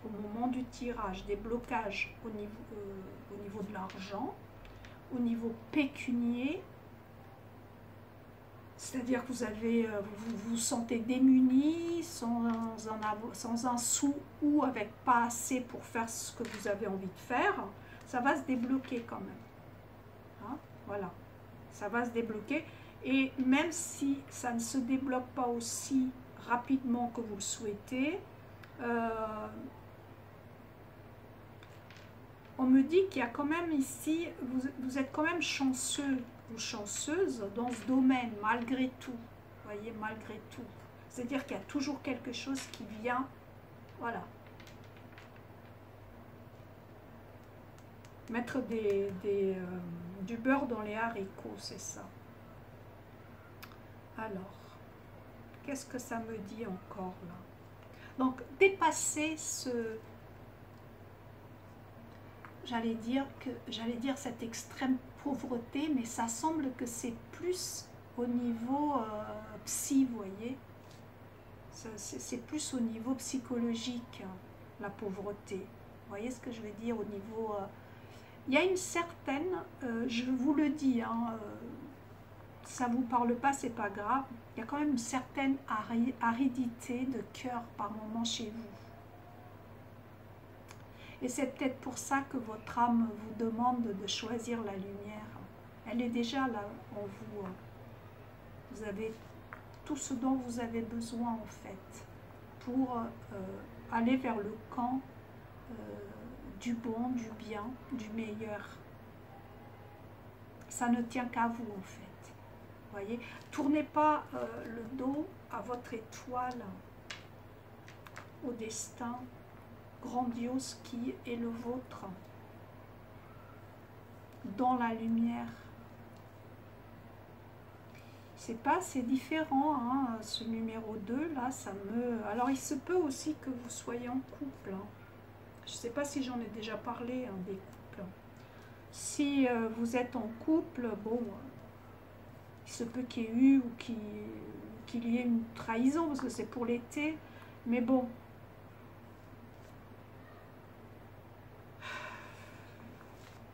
au moment du tirage, des blocages au niveau de l'argent, au niveau pécunier, c'est-à-dire que vous vous sentez démuni, sans un sou ou avec pas assez pour faire ce que vous avez envie de faire, ça va se débloquer quand même. Hein, voilà, ça va se débloquer. Et même si ça ne se débloque pas aussi rapidement que vous le souhaitez, on me dit qu'il y a quand même ici, vous êtes quand même chanceux ou chanceuse dans ce domaine, malgré tout. Vous voyez, malgré tout. C'est-à-dire qu'il y a toujours quelque chose qui vient, voilà. Mettre du beurre dans les haricots, c'est ça. Alors, qu'est-ce que ça me dit encore là? Donc, dépasser j'allais dire cette extrême pauvreté, mais ça semble que c'est plus au niveau psy, vous voyez. C'est plus au niveau psychologique, hein, la pauvreté. Vous voyez ce que je veux dire au niveau... il y a une certaine, je vous le dis, hein, ça ne vous parle pas, c'est pas grave, il y a quand même une certaine aridité de cœur par moment chez vous. Et c'est peut-être pour ça que votre âme vous demande de choisir la lumière. Elle est déjà là en vous. Vous avez tout ce dont vous avez besoin en fait pour aller vers le camp du bon, du bien, du meilleur. Ça ne tient qu'à vous en fait. Voyez, tournez pas le dos à votre étoile, au destin grandiose qui est le vôtre, dans la lumière. C'est pas, c'est différent, hein, ce numéro 2 là, ça me... Alors il se peut aussi que vous soyez en couple, hein. Je sais pas si j'en ai déjà parlé, hein, des couples. Si vous êtes en couple, bon, il se peut qu'il y ait eu ou qu'il y ait une trahison, parce que c'est pour l'été, mais bon,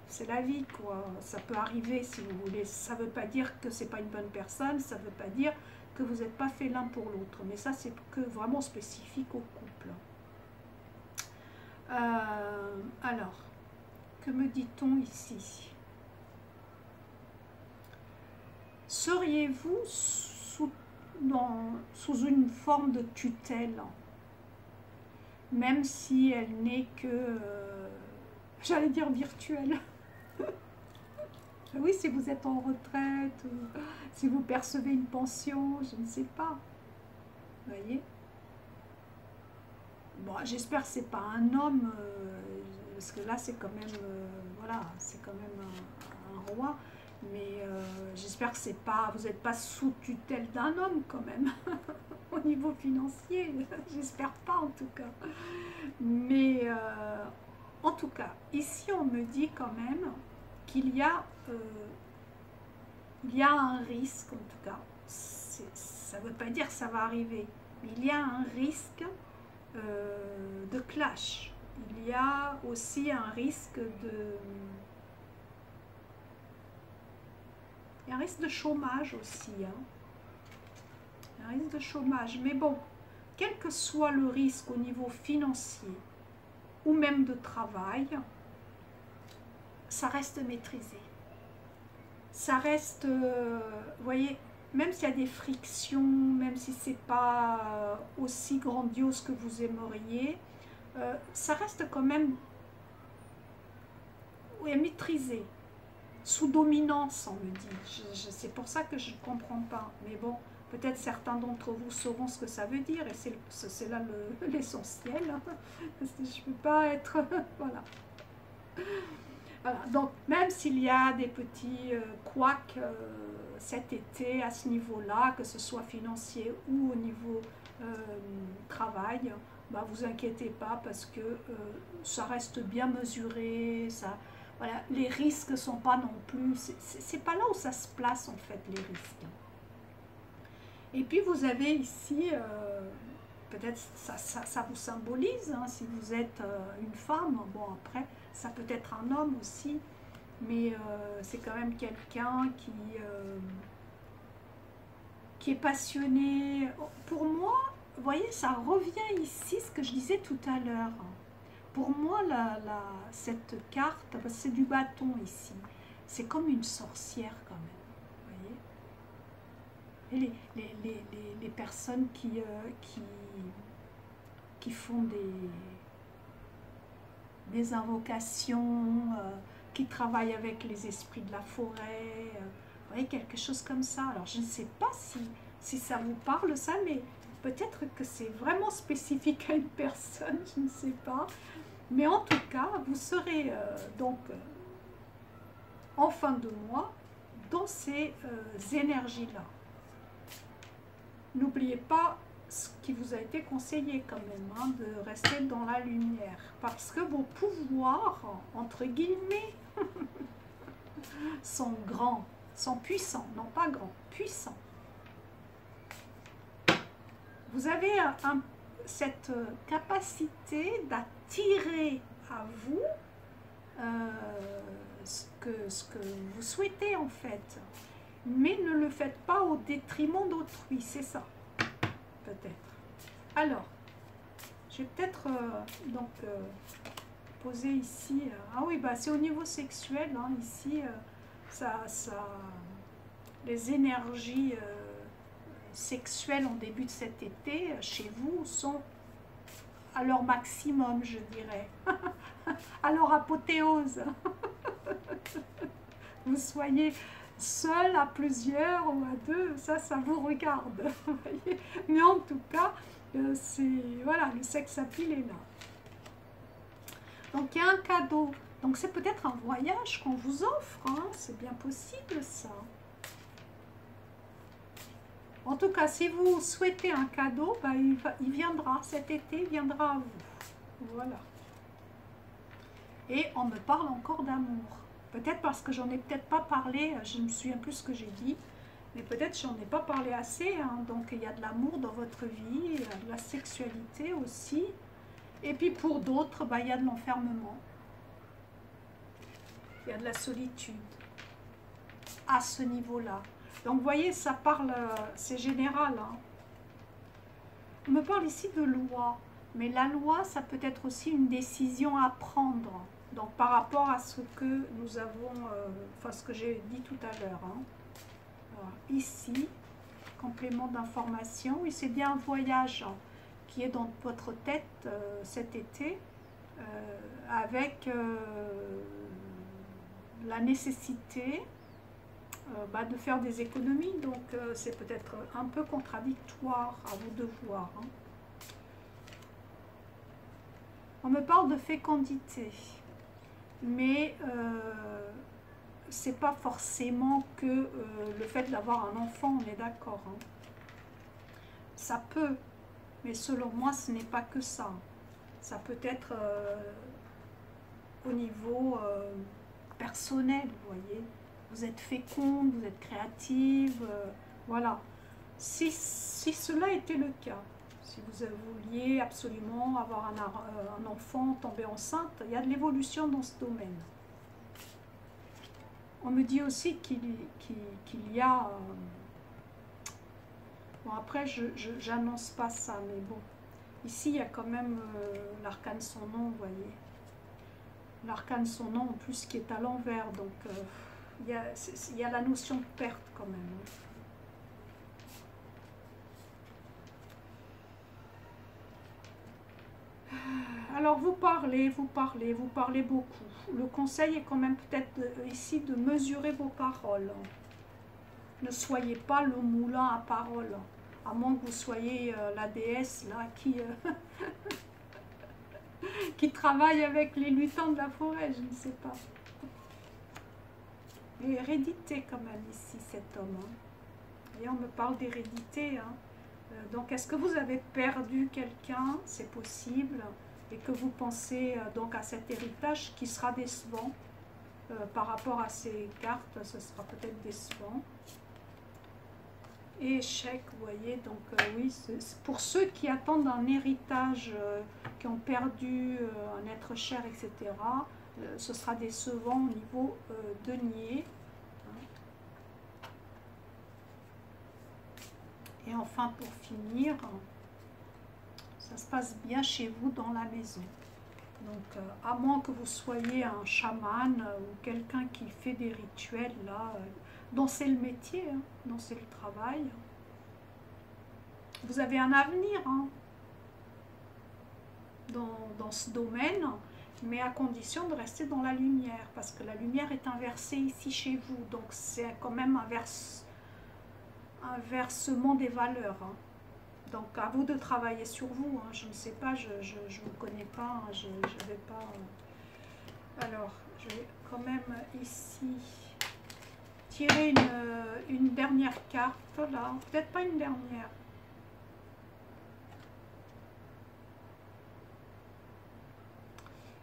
c'est la vie, quoi. Ça peut arriver, si vous voulez. Ça ne veut pas dire que c'est pas une bonne personne, ça ne veut pas dire que vous n'êtes pas fait l'un pour l'autre. Mais ça, c'est que vraiment spécifique au couple. Alors, que me dit-on ici? Seriez-vous sous une forme de tutelle, même si elle n'est que, j'allais dire virtuelle. Oui, si vous êtes en retraite, si vous percevez une pension, je ne sais pas. Vous voyez? Bon, j'espère que c'est pas un homme, parce que là c'est quand même, voilà, c'est quand même un roi. Mais j'espère que c'est pas, vous n'êtes pas sous tutelle d'un homme quand même, au niveau financier. J'espère pas en tout cas. Mais en tout cas, ici on me dit quand même qu'il y a un risque, en tout cas, ça ne veut pas dire que ça va arriver, mais il y a un risque de clash. Il y a aussi un risque Il y a un risque de chômage aussi. Hein. Un risque de chômage. Mais bon, quel que soit le risque au niveau financier ou même de travail, ça reste maîtrisé. Ça reste, vous voyez, même s'il y a des frictions, même si ce n'est pas aussi grandiose que vous aimeriez, ça reste quand même maîtrisé. Sous dominance, on me dit. C'est pour ça que je ne comprends pas. Mais bon, peut-être certains d'entre vous sauront ce que ça veut dire, et c'est là l'essentiel. Hein, parce que je ne peux pas être... voilà. Voilà. Donc, même s'il y a des petits couacs cet été à ce niveau-là, que ce soit financier ou au niveau travail, bah, vous inquiétez pas parce que ça reste bien mesuré, ça... Voilà, les risques ne sont pas non plus... C'est pas là où ça se place, en fait, les risques. Et puis, vous avez ici, peut-être ça vous symbolise, hein, si vous êtes une femme. Bon, après, ça peut être un homme aussi, mais c'est quand même quelqu'un qui est passionné. Pour moi, vous voyez, ça revient ici, ce que je disais tout à l'heure. Pour moi, cette carte, parce que c'est du bâton ici, c'est comme une sorcière quand même, vous voyez. Et les personnes qui font des invocations, qui travaillent avec les esprits de la forêt, vous voyez, quelque chose comme ça. Alors, je ne sais pas si ça vous parle, ça, mais peut-être que c'est vraiment spécifique à une personne, je ne sais pas. Mais en tout cas, vous serez donc en fin de mois dans ces énergies-là. N'oubliez pas ce qui vous a été conseillé quand même, hein, de rester dans la lumière. Parce que vos pouvoirs, entre guillemets, sont grands, sont puissants, non pas grands, puissants. Vous avez cette capacité d'attirer à vous ce que vous souhaitez en fait, mais ne le faites pas au détriment d'autrui, c'est ça, peut-être. Alors, je vais peut-être poser ici, ah oui, bah c'est au niveau sexuel, hein, ici, les énergies sexuelles en début de cet été, chez vous, sont à leur maximum, je dirais, à leur apothéose. Vous soyez seul, à plusieurs ou à deux, ça vous regarde. Voyez. Mais en tout cas, voilà, le sex appeal est là. Donc il y a un cadeau. Donc c'est peut-être un voyage qu'on vous offre, hein. C'est bien possible ça. En tout cas, si vous souhaitez un cadeau, bah, il viendra cet été, il viendra à vous. Voilà. Et on me parle encore d'amour. Peut-être parce que j'en ai peut-être pas parlé, je ne me souviens plus ce que j'ai dit, mais peut-être j'en ai pas parlé assez. Hein. Donc il y a de l'amour dans votre vie, il y a de la sexualité aussi. Et puis pour d'autres, bah, il y a de l'enfermement. Il y a de la solitude. À ce niveau-là. Donc vous voyez, ça parle, c'est général. Hein. On me parle ici de loi. Mais la loi, ça peut être aussi une décision à prendre. Donc par rapport à ce que nous avons, enfin ce que j'ai dit tout à l'heure. Hein. Ici, complément d'information. Oui, c'est bien un voyage hein, qui est dans votre tête cet été, avec la nécessité de faire des économies. Donc c'est peut-être un peu contradictoire, à vous de voir. Hein. On me parle de fécondité, mais c'est pas forcément que le fait d'avoir un enfant, on est d'accord. Hein. Ça peut, mais selon moi, ce n'est pas que ça. Ça peut être au niveau personnel, vous voyez. Vous êtes féconde, vous êtes créative, voilà. Si cela était le cas, si vous vouliez absolument avoir un enfant, tomber enceinte, il y a de l'évolution dans ce domaine. On me dit aussi qu'il y a... bon, après, je n'annonce pas ça, mais bon. Ici, il y a quand même l'arcane son nom, vous voyez. L'arcane son nom, en plus, qui est à l'envers. Donc, il y a la notion de perte, quand même. Alors, vous parlez beaucoup. Le conseil est quand même peut-être ici de mesurer vos paroles. Ne soyez pas le moulin à parole. À moins que vous soyez la déesse là qui travaille avec les lutins de la forêt, je ne sais pas. Et hérédité quand même ici, cet homme. Hein. Et on me parle d'hérédité. Hein. Donc est-ce que vous avez perdu quelqu'un? C'est possible. Et que vous pensez donc à cet héritage qui sera décevant. Par rapport à ces cartes, ce sera peut-être décevant. Et échec, vous voyez, donc oui, pour ceux qui attendent un héritage, qui ont perdu un être cher, etc., ce sera décevant au niveau denier. Et enfin, pour finir, ça se passe bien chez vous dans la maison. Donc, à moins que vous soyez un chaman ou quelqu'un qui fait des rituels, là, dont c'est le métier, hein, dont c'est le travail. Vous avez un avenir hein, dans ce domaine, mais à condition de rester dans la lumière, parce que la lumière est inversée ici chez vous, donc c'est quand même un versement des valeurs. Hein. Donc à vous de travailler sur vous, hein. Je ne sais pas, je ne vous connais pas, hein. Je vais pas... Alors, je vais quand même ici tirer une dernière carte, là, peut-être pas une dernière.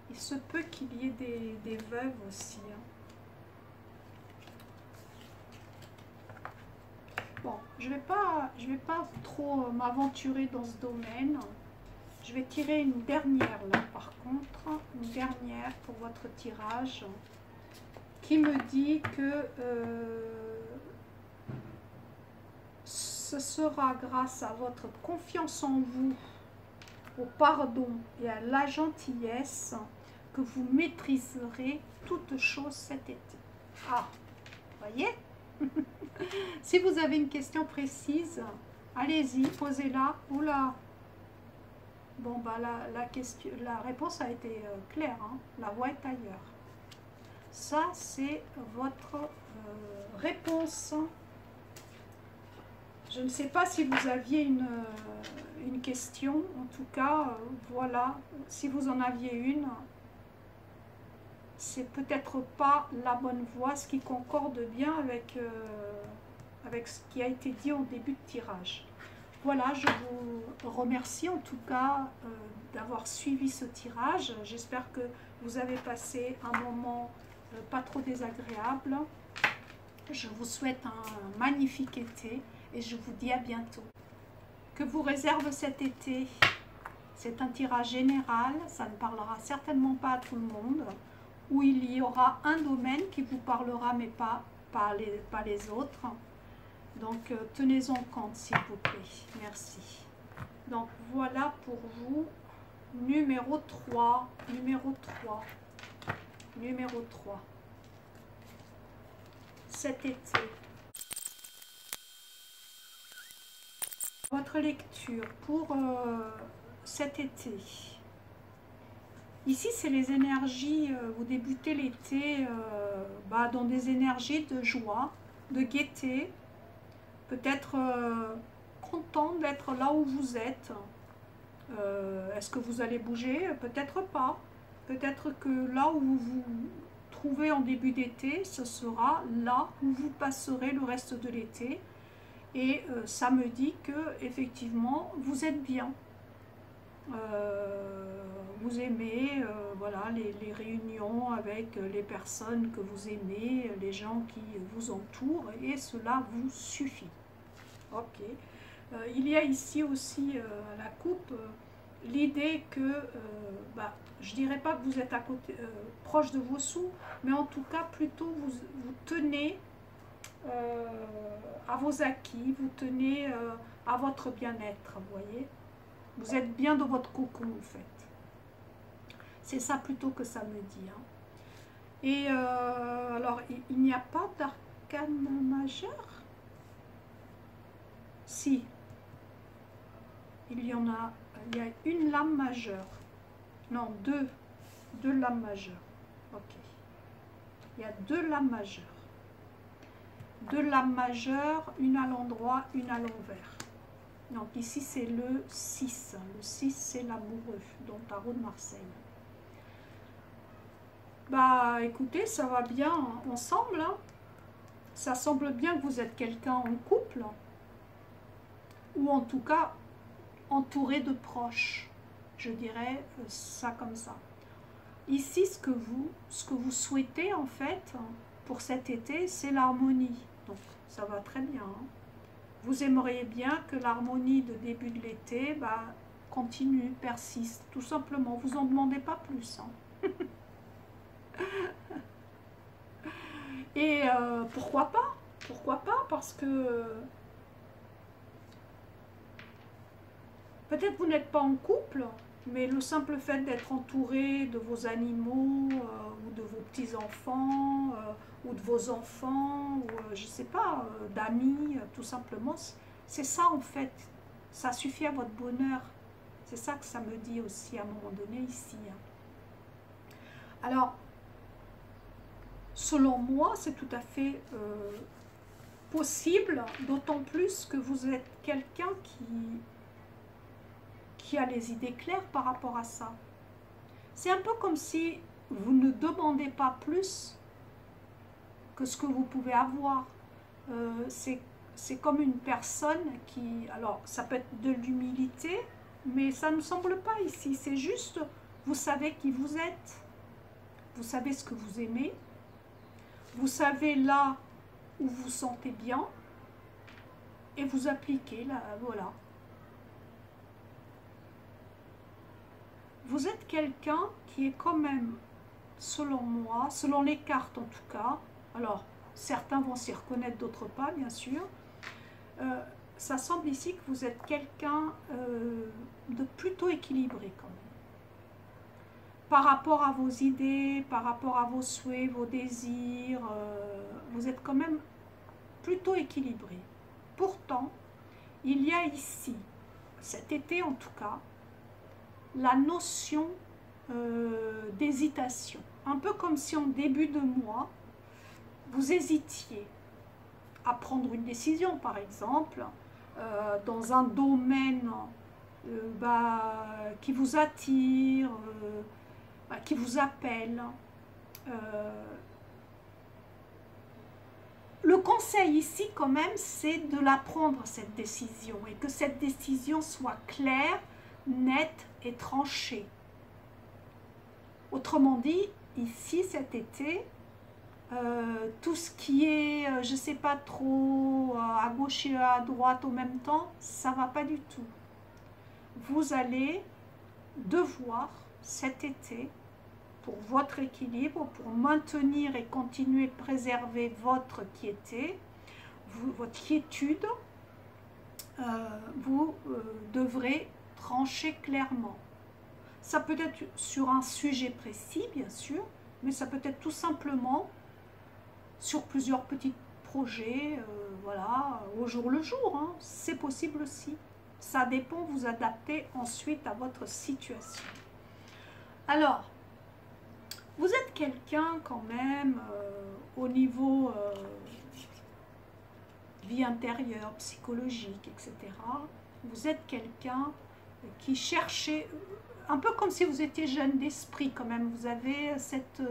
Il se peut qu'il y ait des veuves aussi. Hein. Bon, je vais pas trop m'aventurer dans ce domaine. Je vais tirer une dernière là, par contre, une dernière pour votre tirage, qui me dit que ce sera grâce à votre confiance en vous, au pardon et à la gentillesse que vous maîtriserez toutes choses cet été. Ah, voyez. Si vous avez une question précise, allez-y, posez-la. Oula. Bon, bah la réponse a été claire. Hein. La voie est ailleurs. Ça, c'est votre réponse. Je ne sais pas si vous aviez une question. En tout cas, voilà. Si vous en aviez une, c'est peut-être pas la bonne voie, ce qui concorde bien avec ce qui a été dit au début de tirage. Voilà, je vous remercie en tout cas d'avoir suivi ce tirage. J'espère que vous avez passé un moment pas trop désagréable. Je vous souhaite un magnifique été et je vous dis à bientôt. Que vous réserve cet été? C'est un tirage général, ça ne parlera certainement pas à tout le monde, où il y aura un domaine qui vous parlera mais pas les autres. Donc tenez-en compte s'il vous plaît. Merci. Donc voilà pour vous. Numéro 3. Numéro 3. Numéro 3. Cet été. Votre lecture pour cet été. Ici, c'est les énergies, vous débutez l'été dans des énergies de joie, de gaieté, peut-être content d'être là où vous êtes. Est-ce que vous allez bouger? Peut-être pas. Peut-être que là où vous vous trouvez en début d'été, ce sera là où vous passerez le reste de l'été. Et ça me dit que effectivement vous êtes bien. Vous aimez voilà, les réunions avec les personnes que vous aimez, les gens qui vous entourent, et cela vous suffit. Ok. Il y a ici aussi à la coupe l'idée que, je dirais pas que vous êtes à côté, proche de vos sous, mais en tout cas plutôt vous tenez à vos acquis, vous tenez à votre bien-être, vous voyez. Vous êtes bien dans votre cocon en fait. C'est ça plutôt que ça me dit. Hein. Et alors, il n'y a pas d'arcane majeur? Si. Il y en a. Il y a une lame majeure. Non, deux. Deux lames majeures. Ok. Il y a deux lames majeures. Deux lames majeures, une à l'endroit, une à l'envers. Donc ici c'est le 6. Le 6 c'est l'amoureux dans le tarot de Marseille. Bah écoutez, ça va bien ensemble. Hein. Ça semble bien que vous êtes quelqu'un en couple. Ou en tout cas entouré de proches. Je dirais ça comme ça. Ici ce que vous souhaitez en fait pour cet été, c'est l'harmonie. Donc ça va très bien. Hein. Vous aimeriez bien que l'harmonie de début de l'été continue, persiste, tout simplement. Vous n'en demandez pas plus. Hein. Et pourquoi pas? Pourquoi pas? Parce que peut-être vous n'êtes pas en couple, mais le simple fait d'être entouré de vos animaux ou de vos petits-enfants ou de vos enfants, ou je ne sais pas, d'amis, tout simplement, c'est ça en fait. Ça suffit à votre bonheur. C'est ça que ça me dit aussi à un moment donné ici. Alors, selon moi, c'est tout à fait possible, d'autant plus que vous êtes quelqu'un qui a les idées claires par rapport à ça. C'est un peu comme si vous ne demandez pas plus que ce que vous pouvez avoir. C'est comme une personne qui... Alors, ça peut être de l'humilité, mais ça ne me semble pas ici. C'est juste, vous savez qui vous êtes, vous savez ce que vous aimez, vous savez là où vous sentez bien, et vous appliquez, là, voilà. Vous êtes quelqu'un qui est quand même, selon moi, selon les cartes en tout cas, alors certains vont s'y reconnaître, d'autres pas bien sûr, ça semble ici que vous êtes quelqu'un de plutôt équilibré quand même. Par rapport à vos idées, par rapport à vos souhaits, vos désirs, vous êtes quand même plutôt équilibré. Pourtant, il y a ici, cet été en tout cas, la notion d'hésitation. Un peu comme si en début de mois, vous hésitiez à prendre une décision, par exemple, dans un domaine qui vous attire, qui vous appelle. Le conseil ici, quand même, c'est de la prendre, cette décision, et que cette décision soit claire, nette et tranchée. Autrement dit, ici, cet été, tout ce qui est, je ne sais pas trop, à gauche et à droite en même temps, ça ne va pas du tout. Vous allez devoir, cet été, pour votre équilibre, pour maintenir et continuer de préserver votre quiétude, vous devrez trancher clairement. Ça peut être sur un sujet précis, bien sûr, mais ça peut être tout simplement sur plusieurs petits projets, voilà, au jour le jour, hein. C'est possible aussi. Ça dépend, vous adaptez ensuite à votre situation. Alors, vous êtes quelqu'un quand même, au niveau vie intérieure, psychologique, etc. Vous êtes quelqu'un qui cherchait, un peu comme si vous étiez jeune d'esprit quand même, vous avez cette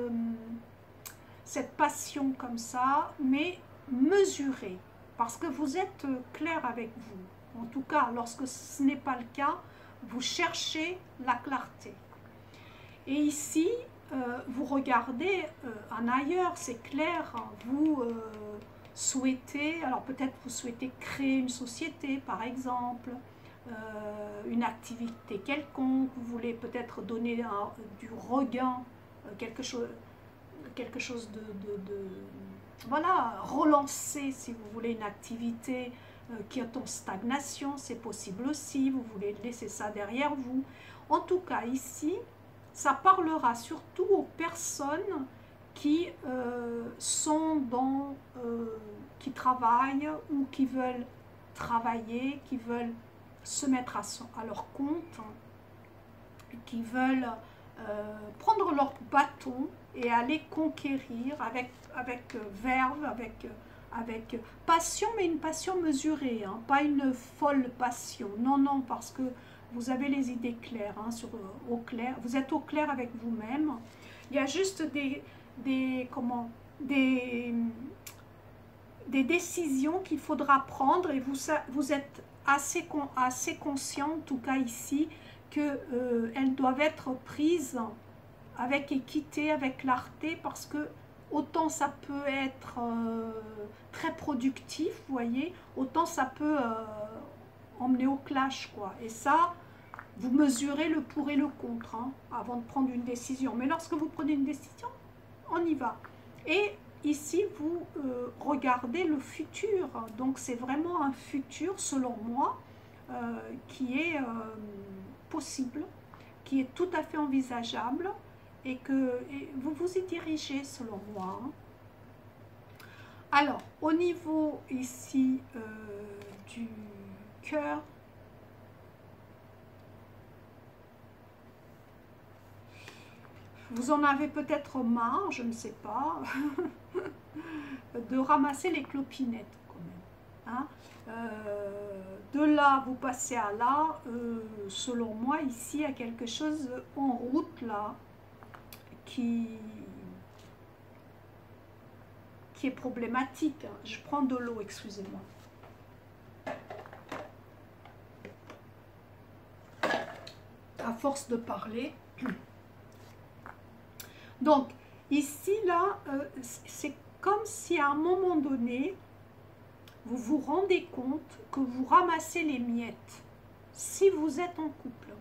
passion comme ça, mais mesurée, parce que vous êtes clair avec vous. En tout cas, lorsque ce n'est pas le cas, vous cherchez la clarté. Et ici, vous regardez en ailleurs, c'est clair, vous souhaitez, alors peut-être vous souhaitez créer une société par exemple, une activité quelconque, vous voulez peut-être donner du regain, quelque chose voilà, relancer, si vous voulez, une activité qui est en stagnation, c'est possible aussi, vous voulez laisser ça derrière vous. En tout cas, ici, ça parlera surtout aux personnes qui qui travaillent ou qui veulent travailler, qui veulent se mettre à leur compte, qui veulent prendre leur bâton et aller conquérir avec verve, avec passion, mais une passion mesurée, hein, pas une folle passion. Non, non, parce que vous avez les idées claires, hein, vous êtes au clair avec vous-même. Il y a juste des décisions qu'il faudra prendre et vous êtes assez conscient, en tout cas ici, qu'elles doivent être prises avec équité, avec clarté, parce que autant ça peut être très productif, vous voyez, autant ça peut emmener au clash, quoi. Et ça, vous mesurez le pour et le contre, hein, avant de prendre une décision. Mais lorsque vous prenez une décision, on y va. Et ici, vous regardez le futur. Donc, c'est vraiment un futur, selon moi, qui est possible, qui est tout à fait envisageable, et que vous vous y dirigez, selon moi. Alors, au niveau ici du cœur, vous en avez peut-être marre, je ne sais pas, de ramasser les clopinettes quand même. Hein. De là, vous passez à là, selon moi, ici, il y a quelque chose en route, là, qui est problématique. Je prends de l'eau, excusez-moi. À force de parler. Donc, ici, là, c'est comme si à un moment donné, vous vous rendez compte que vous ramassez les miettes, si vous êtes en couple.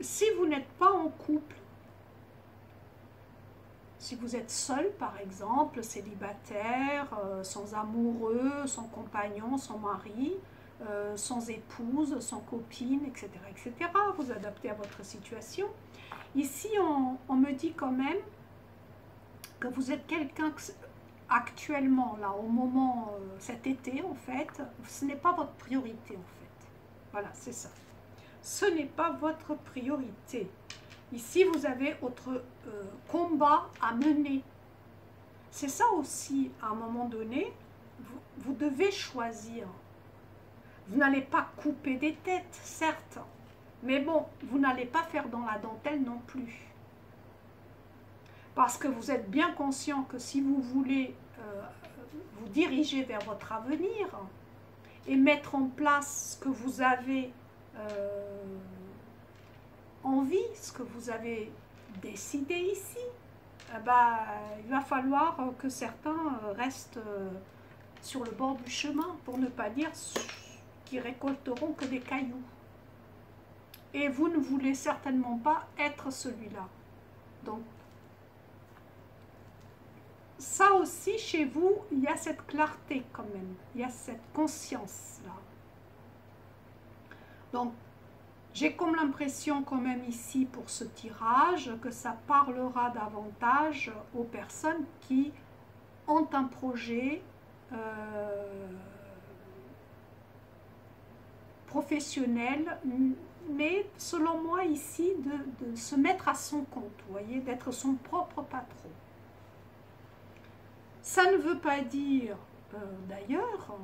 Si vous n'êtes pas en couple, si vous êtes seul, par exemple, célibataire, sans amoureux, sans compagnon, sans mari, sans épouse, sans copine, etc., etc., vous adaptez à votre situation. Ici, on me dit quand même que vous êtes quelqu'un actuellement, là, au moment, cet été, en fait, ce n'est pas votre priorité, en fait. Voilà, c'est ça. Ce n'est pas votre priorité. Ici, vous avez votre combat à mener. C'est ça aussi, à un moment donné, vous devez choisir. Vous n'allez pas couper des têtes, certes, mais bon, vous n'allez pas faire dans la dentelle non plus. Parce que vous êtes bien conscient que si vous voulez vous diriger vers votre avenir et mettre en place ce que vous avez envie, ce que vous avez décidé ici, il va falloir que certains restent sur le bord du chemin, pour ne pas dire qu'ils récolteront que des cailloux. Et vous ne voulez certainement pas être celui-là. Donc, ça aussi, chez vous, il y a cette clarté quand même. Il y a cette conscience-là. Donc, j'ai comme l'impression quand même ici, pour ce tirage, que ça parlera davantage aux personnes qui ont un projet professionnel, mais selon moi ici, de se mettre à son compte, vous voyez, d'être son propre patron. Ça ne veut pas dire, d'ailleurs,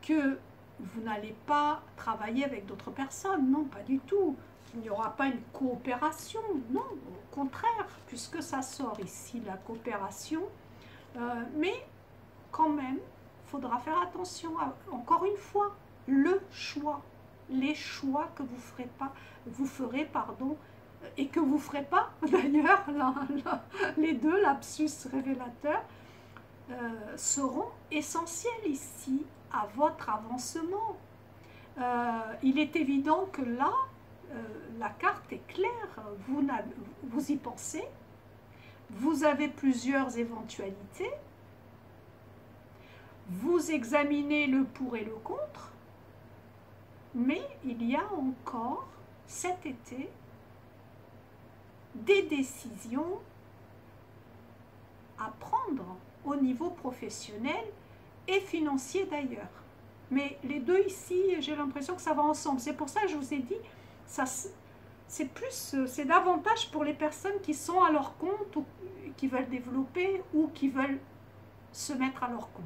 que vous n'allez pas travailler avec d'autres personnes, non, pas du tout. Il n'y aura pas une coopération, non, au contraire, puisque ça sort ici, la coopération. Mais quand même, il faudra faire attention à, encore une fois, le choix. Les choix que vous ferez, pardon, et que vous ne ferez pas, d'ailleurs, les deux lapsus révélateurs, seront essentiels ici à votre avancement. Il est évident que là, la carte est claire, vous y pensez, vous avez plusieurs éventualités, vous examinez le pour et le contre, mais il y a encore cet été des décisions à prendre au niveau professionnel et financier d'ailleurs. Mais les deux ici, j'ai l'impression que ça va ensemble. C'est pour ça que je vous ai dit, c'est davantage pour les personnes qui sont à leur compte ou qui veulent développer ou qui veulent se mettre à leur compte.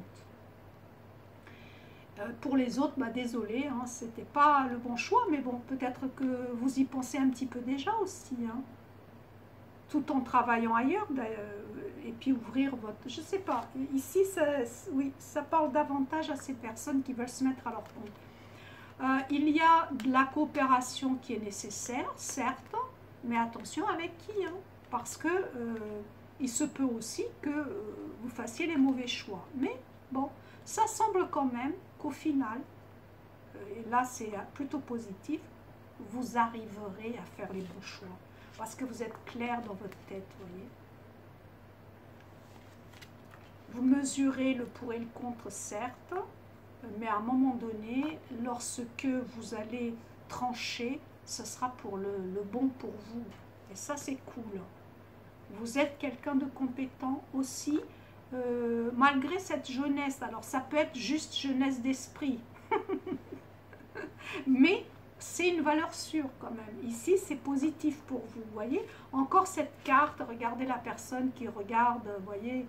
Pour les autres, bah, désolé, hein, c'était pas le bon choix, mais bon, peut-être que vous y pensez un petit peu déjà aussi, hein, tout en travaillant ailleurs, et puis ouvrir votre... Je sais pas, ici, oui, ça parle davantage à ces personnes qui veulent se mettre à leur compte. Il y a de la coopération qui est nécessaire, certes, mais attention avec qui, hein, parce que il se peut aussi que vous fassiez les mauvais choix. Mais bon, ça semble quand même qu'au final, et là c'est plutôt positif, vous arriverez à faire les bons choix. Parce que vous êtes clair dans votre tête, vous voyez. Vous mesurez le pour et le contre, certes, mais à un moment donné, lorsque vous allez trancher, ce sera pour le bon pour vous. Et ça, c'est cool. Vous êtes quelqu'un de compétent aussi, malgré cette jeunesse. Alors, ça peut être juste jeunesse d'esprit. Mais c'est une valeur sûre quand même. Ici, c'est positif pour vous, vous voyez. Encore cette carte, regardez la personne qui regarde, vous voyez,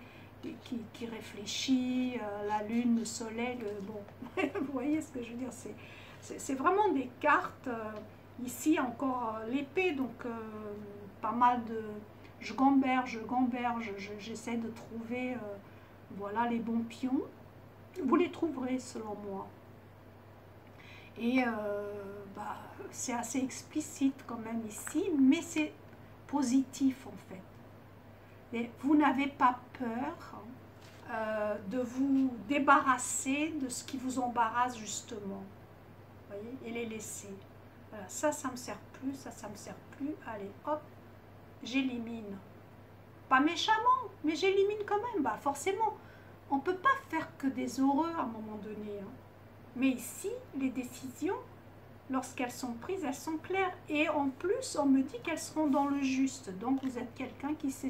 qui réfléchit, la lune, le soleil, bon, vous voyez ce que je veux dire, c'est vraiment des cartes, ici encore l'épée, donc pas mal de, je gamberge, j'essaie de trouver, voilà, les bons pions, vous les trouverez selon moi. Et bah, c'est assez explicite quand même ici, mais c'est positif en fait. Et vous n'avez pas peur de vous débarrasser de ce qui vous embarrasse justement. Vous voyez, et les laisser. Voilà, ça ne me sert plus, ça ne me sert plus. Allez, hop, j'élimine. Pas méchamment, mais j'élimine quand même. Bah, forcément, on ne peut pas faire que des heureux à un moment donné. Hein. Mais ici, les décisions, lorsqu'elles sont prises, elles sont claires. Et en plus, on me dit qu'elles seront dans le juste. Donc, vous êtes quelqu'un qui sait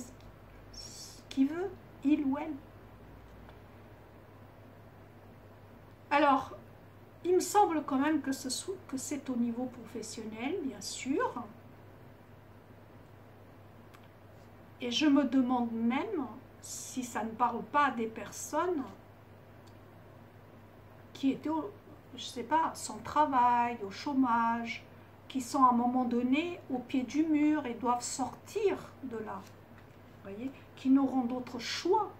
ce qu'il veut, il ou elle. Alors, il me semble quand même que c'est au niveau professionnel, bien sûr. Et je me demande même si ça ne parle pas à des personnes qui étaient, je ne sais pas, sans travail, au chômage, qui sont à un moment donné au pied du mur et doivent sortir de là, vous voyez, qui n'auront d'autre choix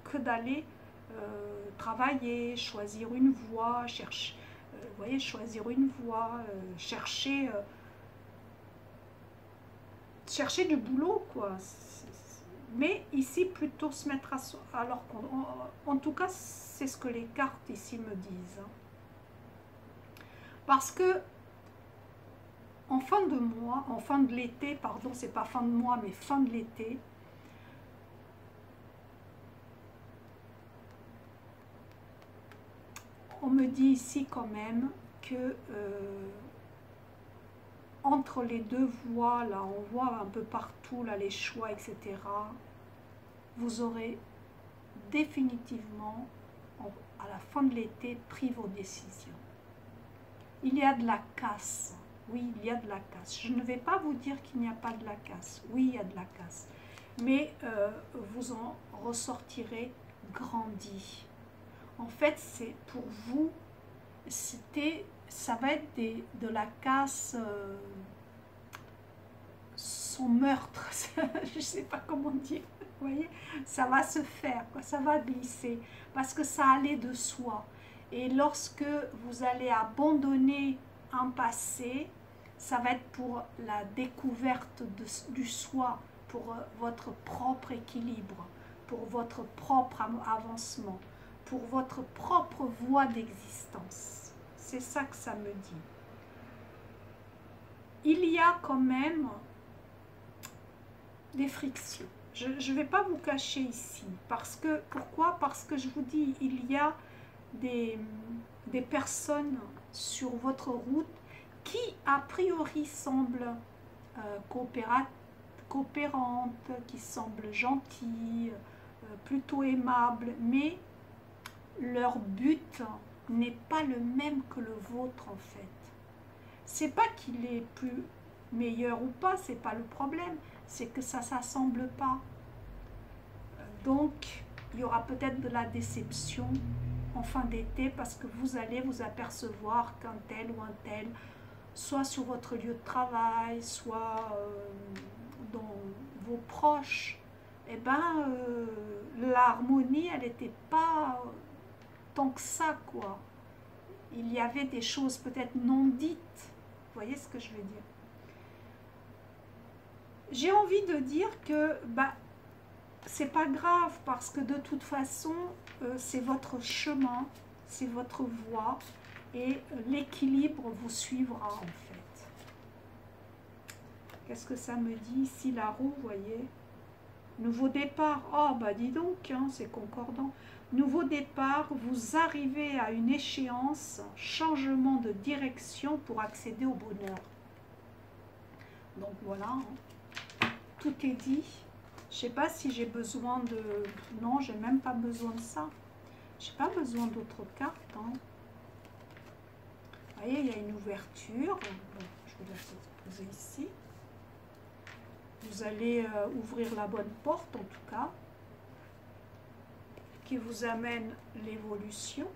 que d'aller travailler, choisir une voie, chercher, vous voyez, choisir une voie, chercher du boulot, quoi. Mais ici, plutôt se mettre à leur compte. En tout cas, c'est ce que les cartes ici me disent. Parce que en fin de mois, en fin de l'été, pardon, c'est pas fin de mois, mais fin de l'été, on me dit ici quand même que entre les deux voies, là, on voit un peu partout, là, les choix, etc., vous aurez définitivement, à la fin de l'été, pris vos décisions. Il y a de la casse. Oui, il y a de la casse. Je ne vais pas vous dire qu'il n'y a pas de la casse. Oui, il y a de la casse. Mais vous en ressortirez grandi. En fait, c'est pour vous, ça va être de la casse sans meurtre. Je ne sais pas comment dire. Vous voyez, ça va se faire, quoi. Ça va glisser. Parce que ça allait de soi. Et lorsque vous allez abandonner un passé, ça va être pour la découverte du soi, pour votre propre équilibre. pour votre propre avancement, pour votre propre voie d'existence. C'est ça que ça me dit. Il y a quand même des frictions. Je ne vais pas vous cacher ici. Parce que, pourquoi? Parce que je vous dis, il y a des personnes sur votre route qui, a priori, semblent coopérantes, qui semblent gentilles, plutôt aimables, mais leur but n'est pas le même que le vôtre, en fait. C'est pas qu'il est plus meilleur ou pas, c'est pas le problème, c'est que ça s'assemble pas. Donc, il y aura peut-être de la déception en fin d'été parce que vous allez vous apercevoir qu'un tel ou un tel, soit sur votre lieu de travail, soit dans vos proches, eh ben, l'harmonie, elle n'était pas tant que ça, quoi. Il y avait des choses peut-être non dites. Vous voyez ce que je veux dire? J'ai envie de dire que c'est pas grave parce que de toute façon, c'est votre chemin, c'est votre voie et l'équilibre vous suivra en fait. Qu'est-ce que ça me dit ici, la roue, vous voyez? Nouveau départ. Oh, bah dis donc, hein, c'est concordant. Nouveau départ, vous arrivez à une échéance, changement de direction pour accéder au bonheur. Donc voilà, hein. Tout est dit. Je ne sais pas si j'ai besoin de... Non, j'ai même pas besoin de ça. Je n'ai pas besoin d'autres cartes. Hein. Vous voyez, il y a une ouverture. Bon, je vais la poser ici. Vous allez ouvrir la bonne porte, en tout cas, qui vous amène l'évolution.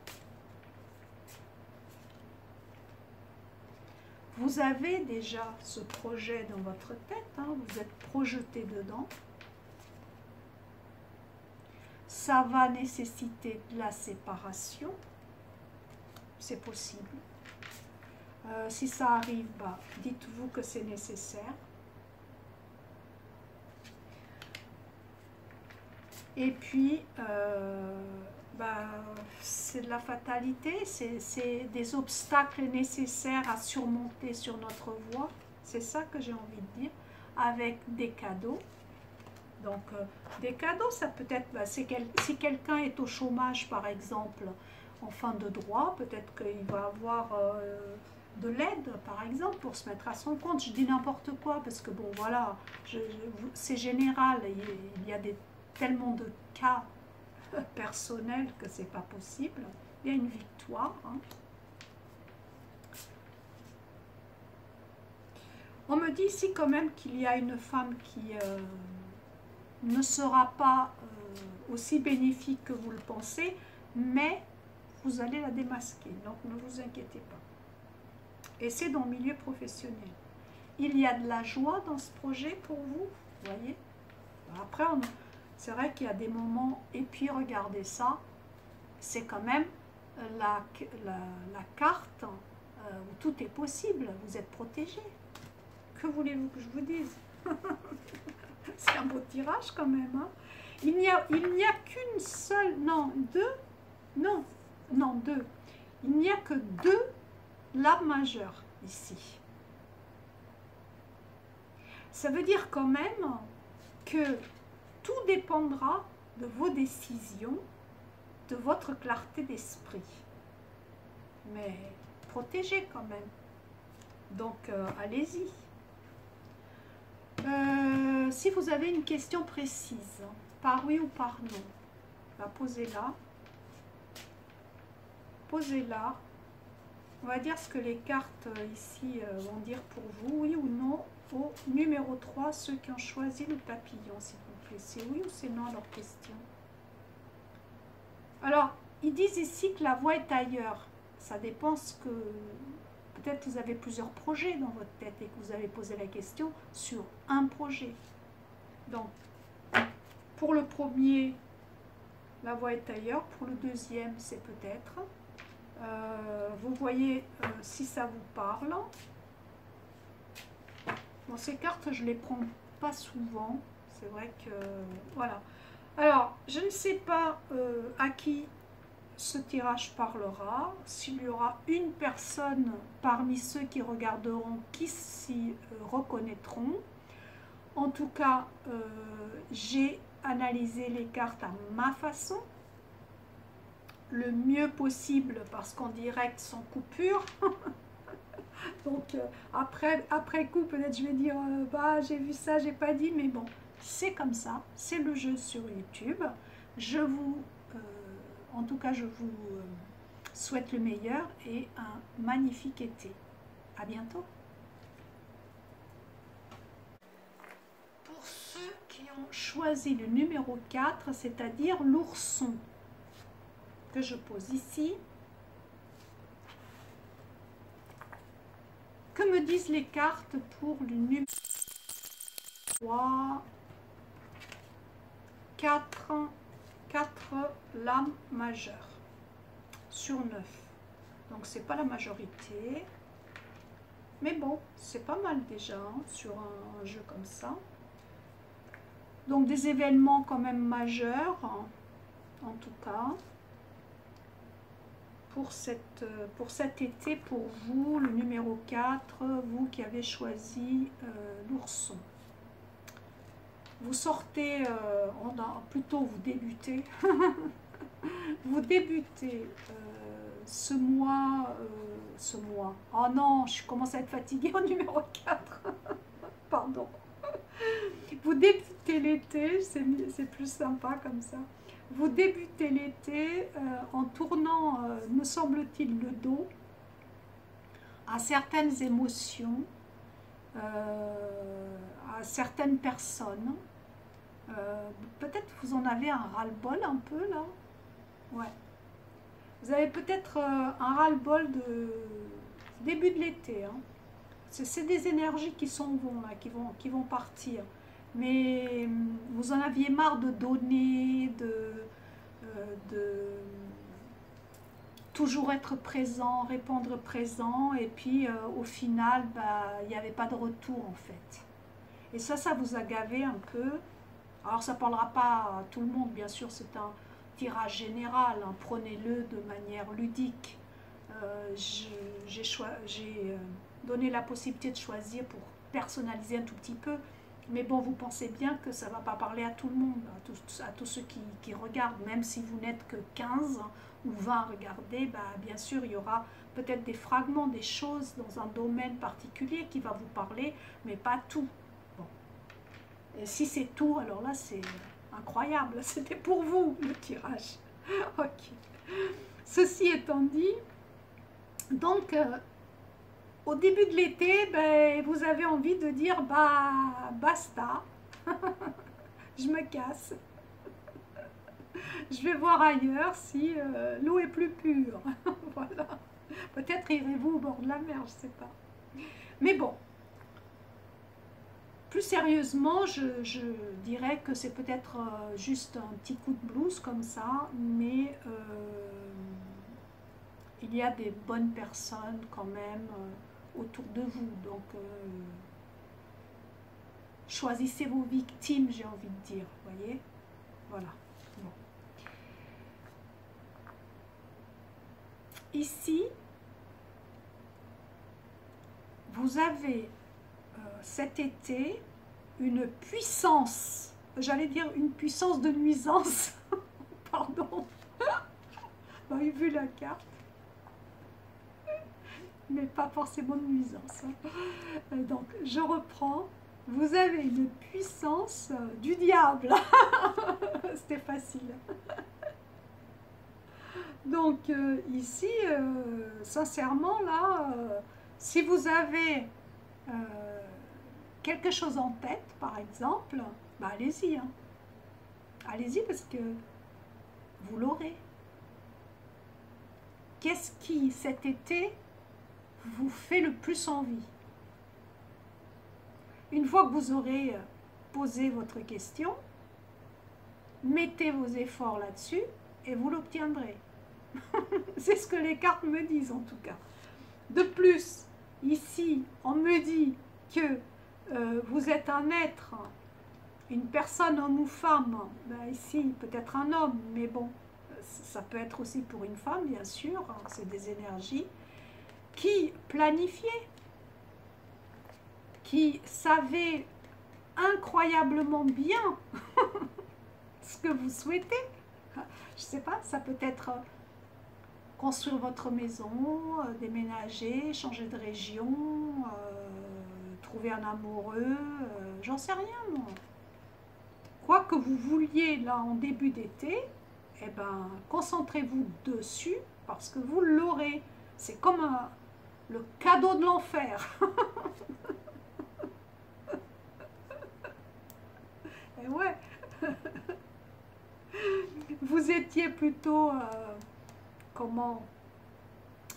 Vous avez déjà ce projet dans votre tête, hein, vous êtes projeté dedans. Ça va nécessiter de la séparation, c'est possible. Si ça arrive, dites-vous que c'est nécessaire. Et puis, c'est de la fatalité, c'est des obstacles nécessaires à surmonter sur notre voie. C'est ça que j'ai envie de dire, avec des cadeaux. Donc, des cadeaux, ça peut être, si quelqu'un est au chômage, par exemple, en fin de droit, peut-être qu'il va avoir de l'aide, par exemple, pour se mettre à son compte. Je dis n'importe quoi, parce que, bon, voilà, c'est général, il y a tellement de cas personnels que c'est pas possible. Il y a une victoire. Hein. On me dit ici quand même qu'il y a une femme qui... ne sera pas aussi bénéfique que vous le pensez, mais vous allez la démasquer, donc ne vous inquiétez pas. Et c'est dans le milieu professionnel. Il y a de la joie dans ce projet pour vous, vous voyez. Après, c'est vrai qu'il y a des moments, et puis regardez ça, c'est quand même la carte où tout est possible, vous êtes protégé. Que voulez-vous que je vous dise? C'est un beau tirage quand même. Hein. Il n'y a qu'une seule... Non, deux. Il n'y a que deux lames majeures ici. Ça veut dire quand même que tout dépendra de vos décisions, de votre clarté d'esprit. Mais protégez quand même. Donc, allez-y. Si vous avez une question précise, par oui ou par non, posez-la. Posez-la. On va dire ce que les cartes ici vont dire pour vous, oui ou non, au numéro 3, ceux qui ont choisi le papillon, s'il vous plaît. C'est oui ou c'est non à leur question? Alors, ils disent ici que la voie est ailleurs. Ça dépend ce que... Peut-être que vous avez plusieurs projets dans votre tête et que vous avez posé la question sur un projet. Donc, pour le premier, la voie est ailleurs. Pour le deuxième, c'est peut-être. Vous voyez si ça vous parle. Bon, ces cartes, je ne les prends pas souvent. C'est vrai que... Voilà. Alors, je ne sais pas à qui ce tirage parlera, s'il y aura une personne parmi ceux qui regarderont qui s'y reconnaîtront. En tout cas, j'ai analysé les cartes à ma façon, le mieux possible parce qu'en direct sans coupure. Donc après coup, peut-être je vais dire bah j'ai vu ça, j'ai pas dit, mais bon, c'est comme ça, c'est le jeu sur YouTube. Je vous, en tout cas, je vous souhaite le meilleur et un magnifique été. À bientôt. Pour ceux qui ont choisi le numéro 4, c'est-à-dire l'ourson, que je pose ici, que me disent les cartes pour le numéro 3, 4 lames majeures sur 9. Donc c'est pas la majorité, mais bon, c'est pas mal déjà hein, sur un jeu comme ça. Donc des événements quand même majeurs, en tout cas, pour cet été, pour vous, le numéro 4, vous qui avez choisi l'ourson. Vous sortez, plutôt vous débutez, vous débutez ce mois, oh non, je commence à être fatiguée au numéro 4, pardon. Vous débutez l'été, c'est plus sympa comme ça. Vous débutez l'été en tournant, me semble-t-il, le dos à certaines émotions, à certaines personnes. Peut-être vous en avez un ras-le-bol un peu là. Ouais. Vous avez peut-être un ras-le-bol de début de l'été. Hein. C'est des énergies qui s'en vont là, qui vont partir. Mais vous en aviez marre de donner, de toujours être présent, répondre présent, et puis au final, bah, il n'y avait pas de retour en fait. Et ça vous a gavé un peu. Alors ça ne parlera pas à tout le monde, bien sûr, c'est un tirage général, hein, prenez-le de manière ludique. J'ai donné la possibilité de choisir pour personnaliser un tout petit peu, mais bon, vous pensez bien que ça ne va pas parler à tout le monde, à tous ceux qui regardent, même si vous n'êtes que 15 ou 20 à regarder, bah, bien sûr, il y aura peut-être des fragments, des choses dans un domaine particulier qui va vous parler, mais pas tout. Bon. Et si c'est tout, alors là, c'est incroyable, c'était pour vous, le tirage. Ok. Ceci étant dit, donc, au début de l'été, ben, vous avez envie de dire, bah, basta, je me casse. Je vais voir ailleurs si l'eau est plus pure. Voilà. Peut-être irez-vous au bord de la mer, je ne sais pas. Mais bon, plus sérieusement, je dirais que c'est peut-être juste un petit coup de blues comme ça, mais il y a des bonnes personnes quand même autour de vous. Donc, choisissez vos victimes, j'ai envie de dire, vous voyez. Voilà. Bon. Ici, vous avez cet été une puissance, j'allais dire une puissance de nuisance, pardon, vous avez vu la carte, mais pas forcément de nuisance. Hein. Donc, je reprends. Vous avez une puissance du diable. C'était facile. Donc, ici, sincèrement, là, si vous avez quelque chose en tête, par exemple, bah, allez-y. Hein. Allez-y parce que vous l'aurez. Qu'est-ce qui, cet été, vous fait le plus envie? Une fois que vous aurez posé votre question, mettez vos efforts là-dessus et vous l'obtiendrez. C'est ce que les cartes me disent en tout cas. De plus, ici, on me dit que vous êtes un être une personne, homme ou femme, ben ici peut-être un homme, mais bon, ça peut être aussi pour une femme, bien sûr, hein, c'est des énergies, qui planifiait, qui savait incroyablement bien ce que vous souhaitez. Je ne sais pas, ça peut être construire votre maison, déménager, changer de région, trouver un amoureux, j'en sais rien moi. Quoi que vous vouliez là en début d'été, eh ben, concentrez-vous dessus parce que vous l'aurez. C'est comme le cadeau de l'enfer. Et ouais, vous étiez plutôt, comment,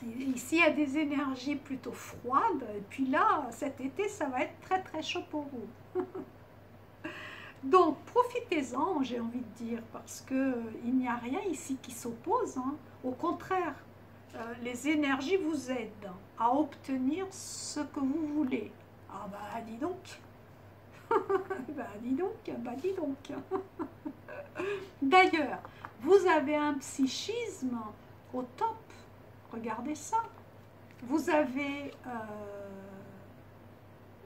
ici il y a des énergies plutôt froides, et puis là, cet été, ça va être très très chaud pour vous. Donc, profitez-en, j'ai envie de dire, parce qu'il n'y a rien ici qui s'oppose, hein. Au contraire, les énergies vous aident à obtenir ce que vous voulez. Ah bah dis donc, bah dis donc, bah dis donc. D'ailleurs, vous avez un psychisme au top, regardez ça. Vous avez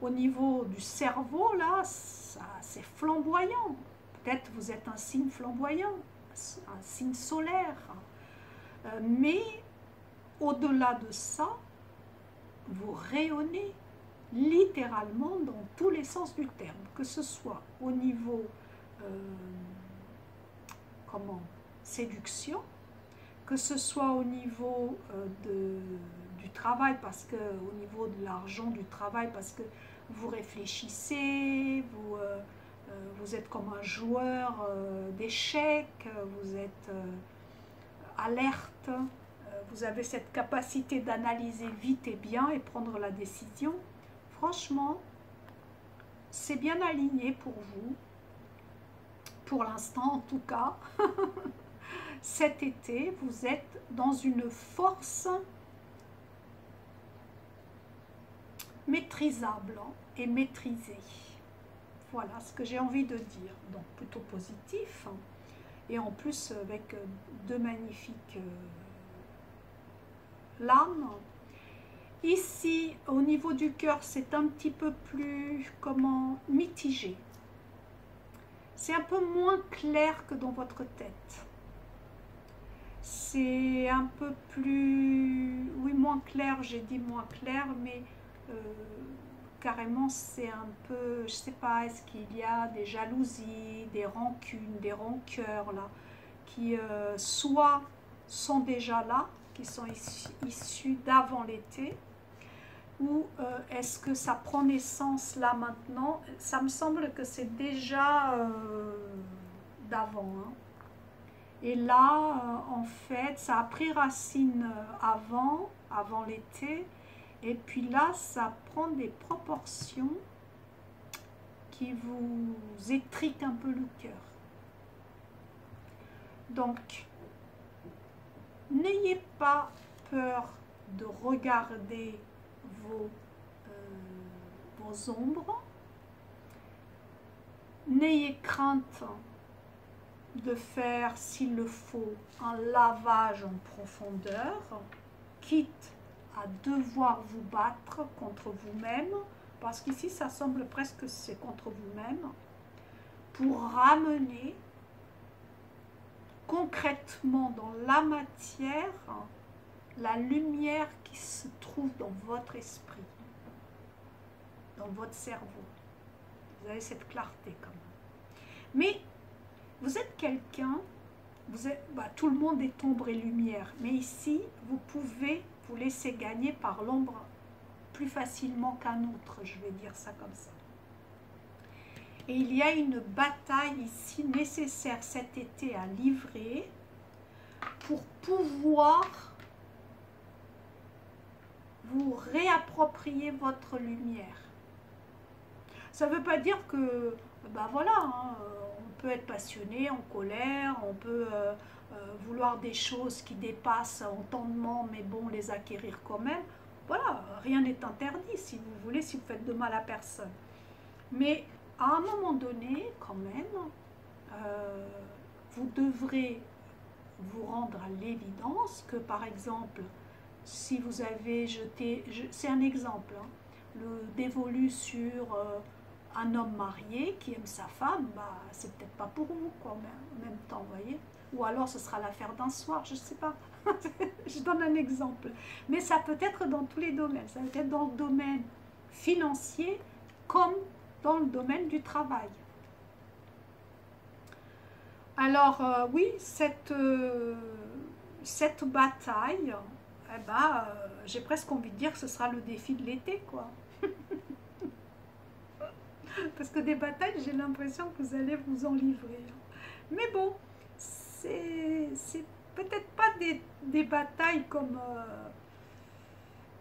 au niveau du cerveau, là, c'est flamboyant. Peut-être vous êtes un signe flamboyant, un signe solaire. Mais au-delà de ça, vous rayonnez littéralement dans tous les sens du terme, que ce soit au niveau comment, séduction, que ce soit au niveau du travail, parce que au niveau de l'argent, du travail, parce que vous réfléchissez, vous êtes comme un joueur d'échecs, vous êtes alerte, vous avez cette capacité d'analyser vite et bien et prendre la décision. Franchement, c'est bien aligné pour vous, pour l'instant en tout cas. Cet été, vous êtes dans une force maîtrisable et maîtrisée. Voilà ce que j'ai envie de dire. Donc plutôt positif. Et en plus avec deux magnifiques lames. Ici, au niveau du cœur, c'est un petit peu plus, comment, mitigé. C'est un peu moins clair que dans votre tête. C'est un peu plus, oui, moins clair, j'ai dit moins clair, mais carrément c'est un peu, je sais pas, est-ce qu'il y a des jalousies, des rancunes, des rancœurs là, qui soit sont déjà là, qui sont issus d'avant l'été, ou est-ce que ça prend naissance là maintenant? Ça me semble que c'est déjà d'avant, hein. Et là, en fait, ça a pris racine avant l'été, et puis là, ça prend des proportions qui vous étriquent un peu le cœur. Donc, n'ayez pas peur de regarder vos ombres. N'ayez crainte de faire, s'il le faut, un lavage en profondeur, quitte à devoir vous battre contre vous-même, parce qu'ici, ça semble presque que c'est contre vous-même, pour ramener concrètement dans la matière la lumière qui se trouve dans votre esprit, dans votre cerveau. Vous avez cette clarté quand même. Mais vous êtes quelqu'un, tout le monde est ombre et lumière, mais ici, vous pouvez vous laisser gagner par l'ombre plus facilement qu'un autre, je vais dire ça comme ça. Et il y a une bataille ici nécessaire cet été à livrer pour pouvoir vous réapproprier votre lumière. Ça ne veut pas dire que, ben voilà, hein, on peut être passionné, en colère, on peut vouloir des choses qui dépassent entendement, mais bon, les acquérir quand même. Voilà, rien n'est interdit si vous voulez, si vous faites de mal à personne. Mais à un moment donné, quand même, vous devrez vous rendre à l'évidence que, par exemple, si vous avez jeté, c'est un exemple, hein, le dévolu sur un homme marié qui aime sa femme, bah, c'est peut-être pas pour vous, quoi, en même temps, vous voyez. Ou alors ce sera l'affaire d'un soir, je ne sais pas. Je donne un exemple. Mais ça peut être dans tous les domaines. Ça peut être dans le domaine financier comme dans le domaine du travail. Alors, oui, cette bataille, eh ben, j'ai presque envie de dire que ce sera le défi de l'été, quoi. Parce que des batailles, j'ai l'impression que vous allez vous en livrer. Mais bon, c'est peut-être pas des batailles comme,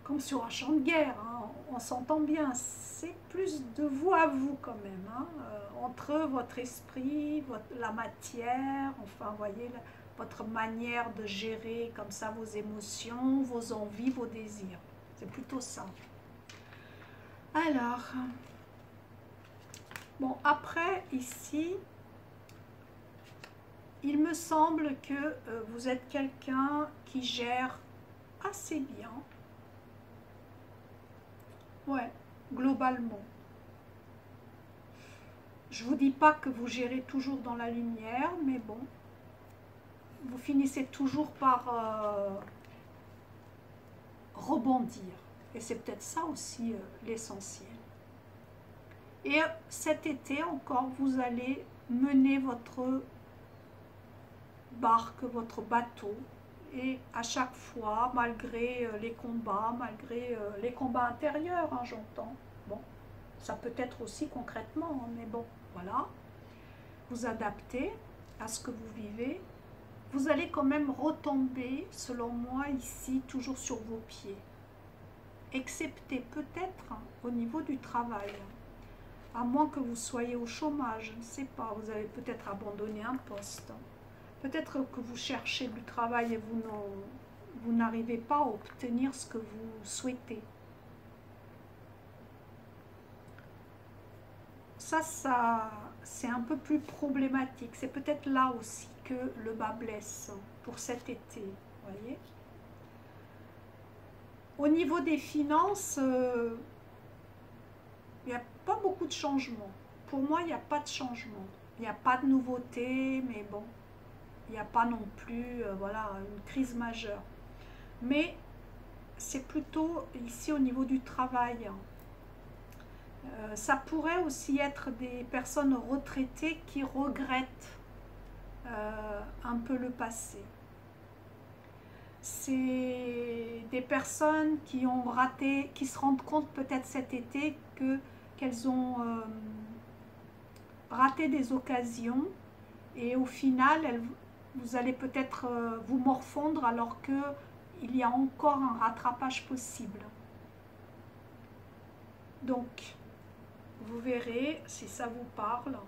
comme sur un champ de guerre, hein. On s'entend bien. C'est plus de vous à vous quand même, hein, entre votre esprit, la matière, enfin, vous voyez, votre manière de gérer comme ça vos émotions, vos envies, vos désirs. C'est plutôt ça. Alors, bon, après, ici, il me semble que vous êtes quelqu'un qui gère assez bien. Ouais, globalement. Je ne vous dis pas que vous gérez toujours dans la lumière, mais bon, vous finissez toujours par rebondir. Et c'est peut-être ça aussi l'essentiel. Et cet été encore, vous allez mener votre barque, votre bateau. Et à chaque fois, malgré les combats intérieurs, hein, j'entends. Bon, ça peut être aussi concrètement, hein, mais bon, voilà. Vous adaptez à ce que vous vivez. Vous allez quand même retomber, selon moi, ici, toujours sur vos pieds. Excepté peut-être hein, au niveau du travail. À moins que vous soyez au chômage, je ne sais pas, vous avez peut-être abandonné un poste. Peut-être que vous cherchez du travail et vous n'arrivez pas à obtenir ce que vous souhaitez. Ça c'est un peu plus problématique. C'est peut-être là aussi que le bas blesse pour cet été, voyez. Au niveau des finances, il n'y a pas beaucoup de changements. Pour moi, il n'y a pas de changement. Il n'y a pas de nouveauté, mais bon, il n'y a pas non plus voilà, une crise majeure. Mais c'est plutôt ici au niveau du travail. Ça pourrait aussi être des personnes retraitées qui regrettent un peu le passé. C'est des personnes qui ont raté, qui se rendent compte peut-être cet été qu'elles ont raté des occasions et au final, vous allez peut-être vous morfondre alors qu'il y a encore un rattrapage possible. Donc, vous verrez si ça vous parle.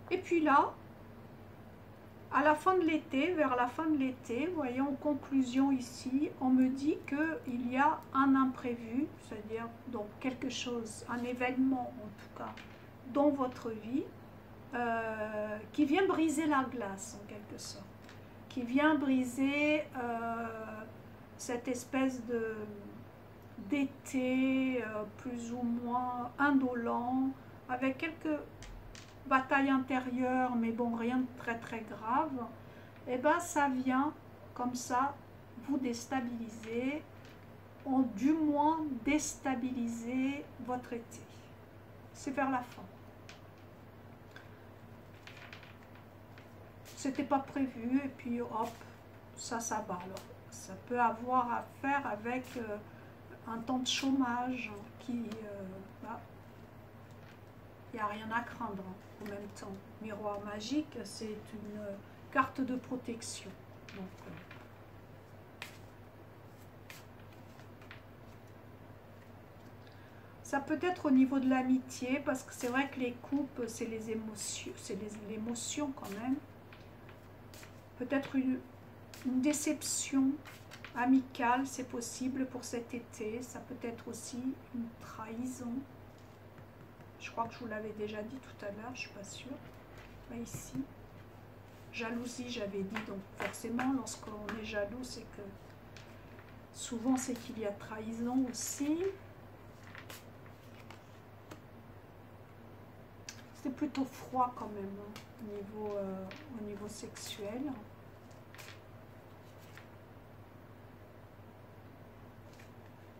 Et puis là, à la fin de l'été, vers la fin de l'été, vous voyez en conclusion ici, on me dit qu'il y a un imprévu, c'est-à-dire donc quelque chose, un événement en tout cas, dans votre vie, qui vient briser la glace en quelque sorte, qui vient briser cette espèce d'été plus ou moins indolent, avec quelques batailles intérieures, mais bon, rien de très très grave, et ben ça vient comme ça vous déstabiliser, ou du moins déstabiliser votre été. C'est vers la fin. C'était pas prévu et puis hop, ça s'abat. Alors, ça peut avoir à faire avec un temps de chômage qui, bah, il n'y a rien à craindre en même temps. Miroir magique, c'est une carte de protection. Donc, ça peut être au niveau de l'amitié, parce que c'est vrai que les couples, c'est les émotions, c'est l'émotion quand même. Peut-être une déception amicale, c'est possible pour cet été. Ça peut être aussi une trahison. Je crois que je vous l'avais déjà dit tout à l'heure, je ne suis pas sûre. Là, ici. Jalousie, j'avais dit, donc forcément, lorsqu'on est jaloux, c'est que souvent c'est qu'il y a trahison aussi. C'était plutôt froid quand même, hein, au niveau sexuel.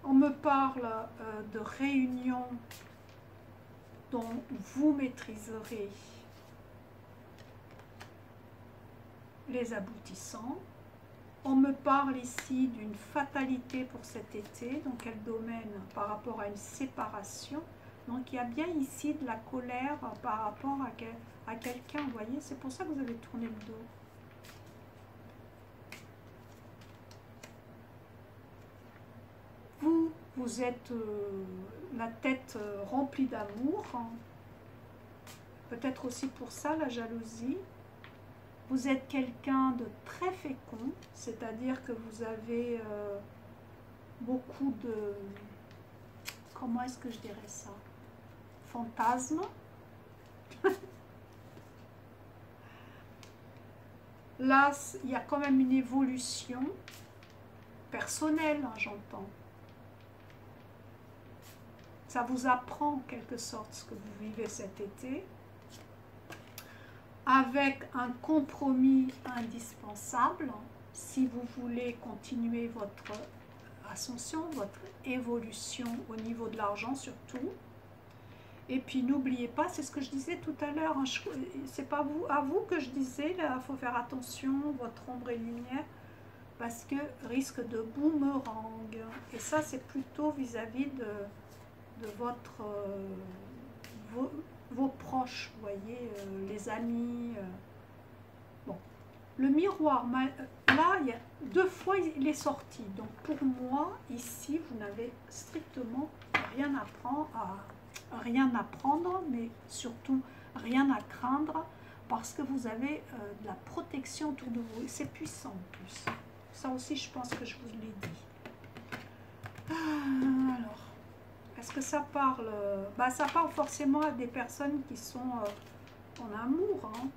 On me parle de réunions dont vous maîtriserez les aboutissants. On me parle ici d'une fatalité pour cet été, dans quel domaine? Par rapport à une séparation. Donc il y a bien ici de la colère par rapport à quelqu'un, vous voyez, c'est pour ça que vous avez tourné le dos. Vous êtes la tête remplie d'amour, hein. Peut-être aussi pour ça la jalousie. Vous êtes quelqu'un de très fécond, c'est-à-dire que vous avez beaucoup de... Comment est-ce que je dirais ça? Fantasmes. Là, il y a quand même une évolution personnelle, hein, j'entends. Ça vous apprend en quelque sorte ce que vous vivez cet été, avec un compromis indispensable si vous voulez continuer votre ascension, votre évolution au niveau de l'argent surtout. Et puis n'oubliez pas, c'est ce que je disais tout à l'heure, hein, c'est pas à vous que je disais, là, il faut faire attention, votre ombre et lumière, parce que risque de boomerang. Et ça, c'est plutôt vis-à-vis de votre vos proches, vous voyez, les amis. Bon, le miroir, là, il y a 2 fois il est sorti. Donc pour moi, ici, vous n'avez strictement rien à prendre, mais surtout rien à craindre, parce que vous avez de la protection autour de vous. Et c'est puissant en plus. Ça aussi, je pense que je vous l'ai dit. Alors. Est-ce que ça parle? Ça parle forcément à des personnes qui sont en amour, hein,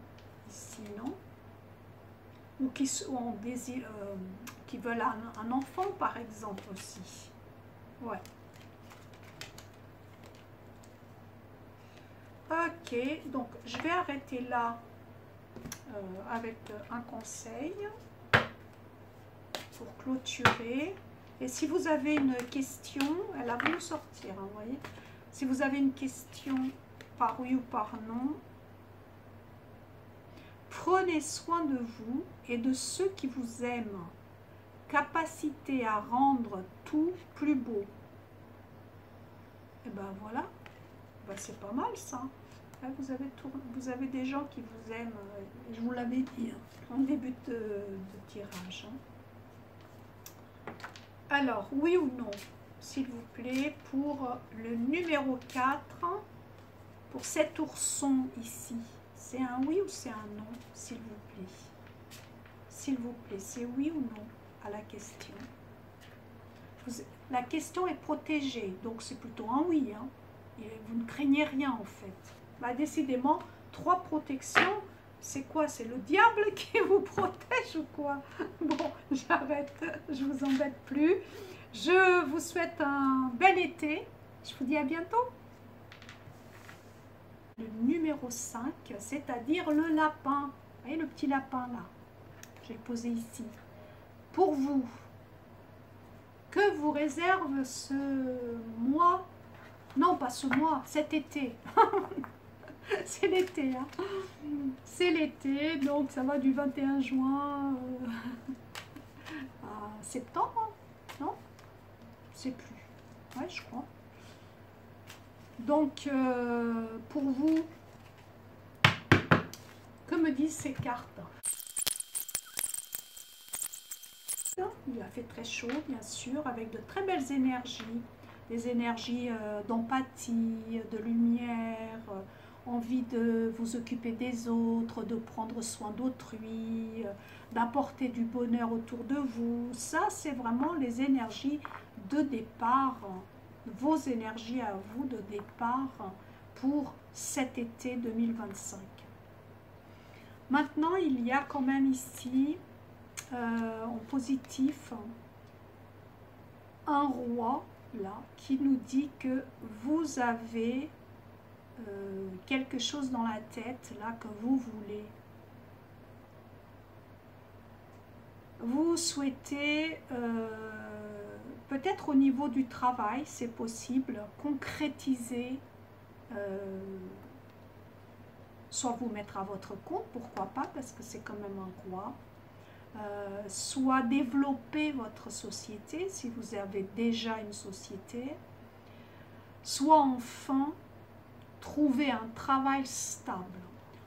ici, non? Ou qui sont qui veulent un enfant, par exemple, aussi. Ouais. Ok, donc je vais arrêter là avec un conseil pour clôturer. Et si vous avez une question, elle a voulu sortir, hein, vous voyez. Si vous avez une question par oui ou par non, prenez soin de vous et de ceux qui vous aiment. Capacité à rendre tout plus beau. Et ben voilà, ben c'est pas mal ça. Là, vous avez des gens qui vous aiment, je vous l'avais dit en début de tirage. Hein. Alors, oui ou non, s'il vous plaît, pour le numéro 4, pour cet ourson ici, c'est un oui ou c'est un non, s'il vous plaît? S'il vous plaît, c'est oui ou non à la question? La question est protégée, donc c'est plutôt un oui. Hein, et vous ne craignez rien en fait. Bah, décidément, 3 protections. C'est quoi? C'est le diable qui vous protège ou quoi? Bon, j'arrête, je vous embête plus. Je vous souhaite un bel été. Je vous dis à bientôt. Le numéro 5, c'est-à-dire le lapin. Vous voyez le petit lapin là? Je vais le poser ici. Pour vous, que vous réserve ce mois? Non, pas ce mois, cet été. C'est l'été, hein. C'est l'été, donc ça va du 21 juin à septembre, non? Je sais plus. Ouais, je crois. Donc, pour vous, que me disent ces cartes? Il a fait très chaud, bien sûr, avec de très belles énergies. Des énergies d'empathie, de lumière, envie de vous occuper des autres, de prendre soin d'autrui, d'apporter du bonheur autour de vous. Ça, c'est vraiment les énergies de départ, vos énergies à vous de départ pour cet été 2025. Maintenant, il y a quand même ici, en positif, un roi, là, qui nous dit que vous avez quelque chose dans la tête, là, que vous voulez. Vous souhaitez, peut-être au niveau du travail, c'est possible, concrétiser, soit vous mettre à votre compte, pourquoi pas, parce que c'est quand même un roi, soit développer votre société, si vous avez déjà une société, soit enfin trouver un travail stable.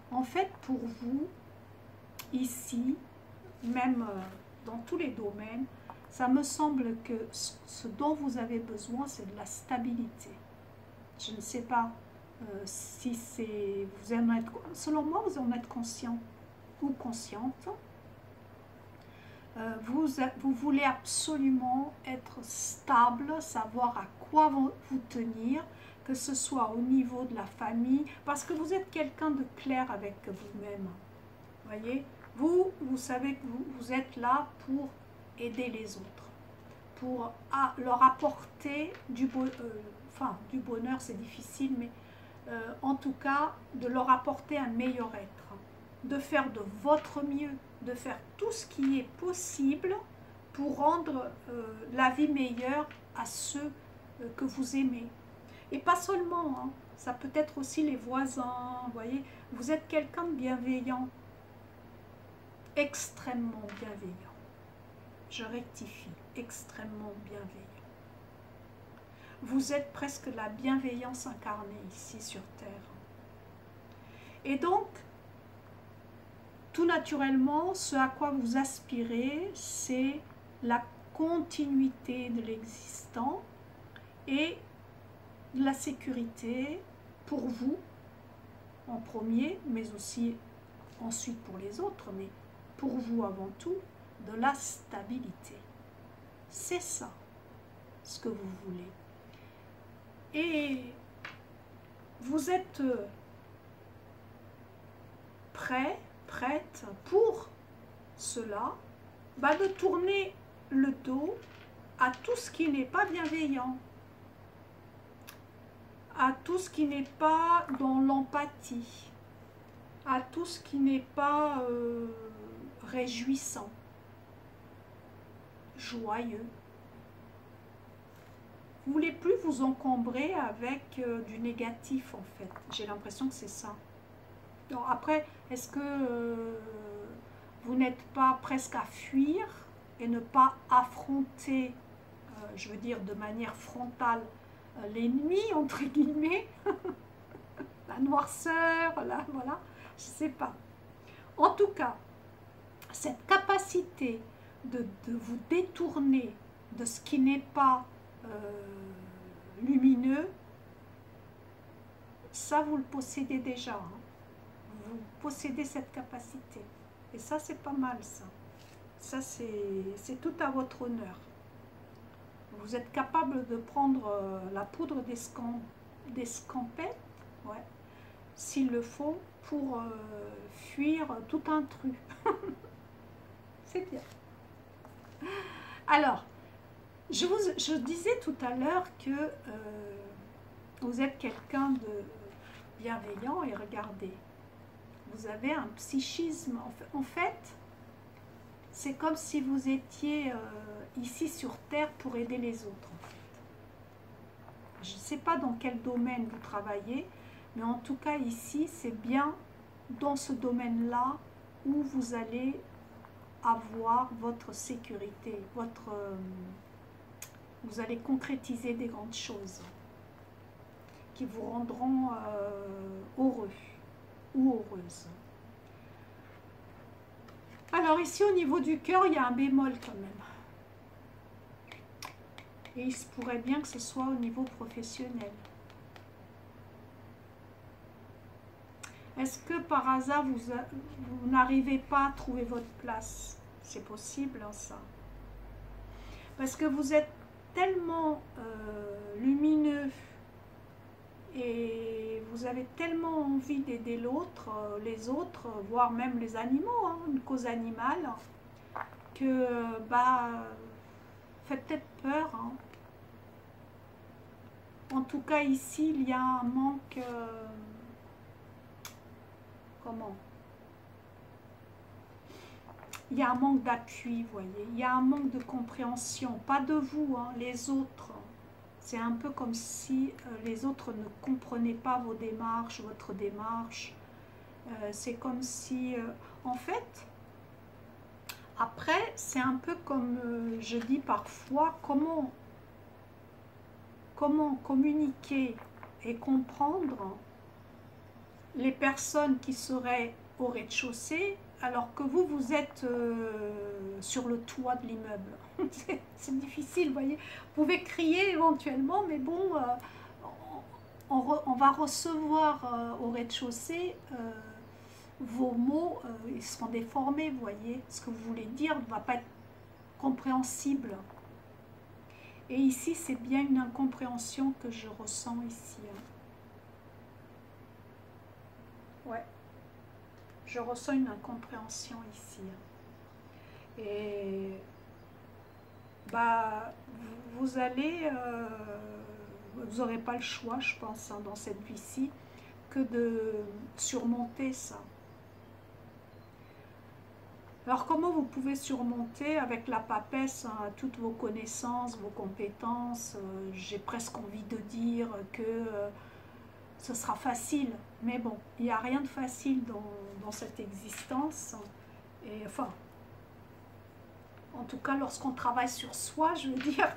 En fait, pour vous, ici, même dans tous les domaines, ça me semble que ce dont vous avez besoin, c'est de la stabilité. Je ne sais pas si c'est... Selon moi, vous en êtes conscient ou consciente. Vous voulez absolument être stable, savoir à quoi vous tenir, que ce soit au niveau de la famille, parce que vous êtes quelqu'un de clair avec vous-même. Voyez, vous savez que vous êtes là pour aider les autres, pour leur apporter du bonheur, c'est difficile, mais en tout cas, de leur apporter un meilleur être, de faire de votre mieux, de faire tout ce qui est possible pour rendre la vie meilleure à ceux que vous aimez. Et pas seulement, hein, ça peut être aussi les voisins, vous voyez, vous êtes quelqu'un de bienveillant, extrêmement bienveillant. Je rectifie, extrêmement bienveillant. Vous êtes presque la bienveillance incarnée ici sur Terre. Et donc, tout naturellement, ce à quoi vous aspirez, c'est la continuité de l'existant et de la sécurité pour vous, en premier, mais aussi ensuite pour les autres, mais pour vous avant tout, de la stabilité. C'est ça, ce que vous voulez. Et vous êtes prêt, prête pour cela, de tourner le dos à tout ce qui n'est pas bienveillant, à tout ce qui n'est pas dans l'empathie, à tout ce qui n'est pas réjouissant, joyeux. Vous ne voulez plus vous encombrer avec du négatif, en fait. J'ai l'impression que c'est ça. Donc, après, est-ce que vous n'êtes pas presque à fuir et ne pas affronter, je veux dire de manière frontale, l'ennemi, entre guillemets, la noirceur, voilà, je ne sais pas. En tout cas, cette capacité de vous détourner de ce qui n'est pas lumineux, ça vous le possédez déjà, hein. Vous possédez cette capacité, et ça c'est pas mal, ça c'est tout à votre honneur. Vous êtes capable de prendre la poudre d'escampette, ouais, s'il le faut, pour fuir tout intrus. C'est bien. Alors, je disais tout à l'heure que vous êtes quelqu'un de bienveillant, et regardez, vous avez un psychisme. En fait, c'est comme si vous étiez ici sur Terre pour aider les autres. En fait. Je ne sais pas dans quel domaine vous travaillez, mais en tout cas ici, c'est bien dans ce domaine-là où vous allez avoir votre sécurité, vous allez concrétiser des grandes choses qui vous rendront heureux ou heureuse. Alors ici au niveau du cœur, il y a un bémol quand même. Et il se pourrait bien que ce soit au niveau professionnel. Est-ce que par hasard vous n'arrivez pas à trouver votre place? C'est possible, hein, ça. Parce que vous êtes tellement lumineux et vous avez tellement envie d'aider l'autre, les autres, voire même les animaux, hein, une cause animale, que bah fait peut-être peur, hein. En tout cas ici il y a un manque, comment, il y a un manque d'appui, vous voyez, il y a un manque de compréhension, pas de vous, hein, les autres. C'est un peu comme si les autres ne comprenaient pas vos démarches, votre démarche. C'est comme si, en fait, après, c'est un peu comme je dis parfois, comment communiquer et comprendre les personnes qui seraient au rez-de-chaussée alors que vous, vous êtes sur le toit de l'immeuble. C'est difficile, vous voyez. Vous pouvez crier éventuellement, mais bon, on va recevoir au rez-de-chaussée vos mots, ils seront déformés, vous voyez. Ce que vous voulez dire ne va pas être compréhensible. Et ici, c'est bien une incompréhension que je ressens ici. Ouais. Je ressens une incompréhension ici. Et bah, vous allez, vous n'aurez pas le choix, je pense, hein, dans cette vie-ci, que de surmonter ça. Alors comment vous pouvez surmonter avec la papesse, hein, toutes vos connaissances, vos compétences, j'ai presque envie de dire que ce sera facile, mais bon, il n'y a rien de facile dans cette existence. Et enfin, en tout cas, lorsqu'on travaille sur soi, je veux dire.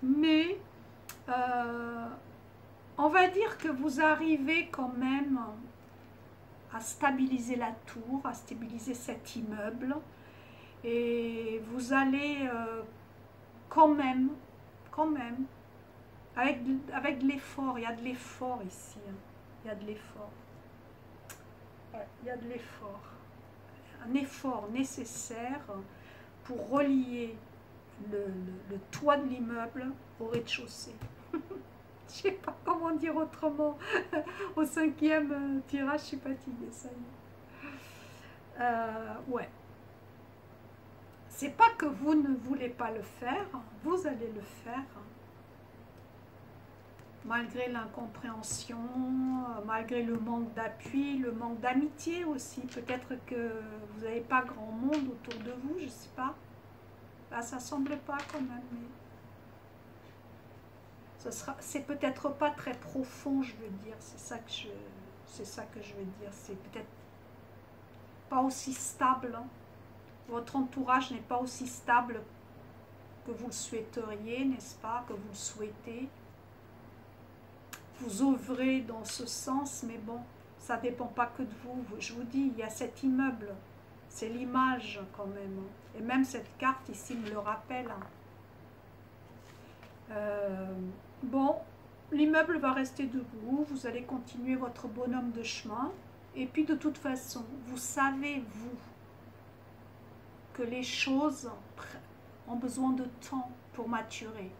Mais on va dire que vous arrivez quand même à stabiliser la tour, à stabiliser cet immeuble. Et vous allez quand même, avec de l'effort, il y a de l'effort ici. Hein. Il y a de l'effort. Ouais, il y a de l'effort. Un effort nécessaire pour relier le toit de l'immeuble au rez-de-chaussée. Je ne sais pas comment dire autrement. Au 5e tirage, je suis fatiguée, ça y est. Ouais. C'est pas que vous ne voulez pas le faire, vous allez le faire. Malgré l'incompréhension, malgré le manque d'appui, le manque d'amitié aussi. Peut-être que vous n'avez pas grand monde autour de vous, je ne sais pas. Là, ça semble pas quand même. C'est peut-être pas très profond, je veux dire. C'est ça que je veux dire. C'est peut-être pas aussi stable. Hein. Votre entourage n'est pas aussi stable que vous le souhaiteriez, n'est-ce pas, que vous le souhaitez. Vous œuvrez dans ce sens, mais bon, ça ne dépend pas que de vous. Je vous dis, il y a cet immeuble, c'est l'image quand même. Et même cette carte ici me le rappelle. Bon, l'immeuble va rester debout, vous allez continuer votre bonhomme de chemin. Et puis de toute façon, vous savez, vous, que les choses ont besoin de temps pour maturer.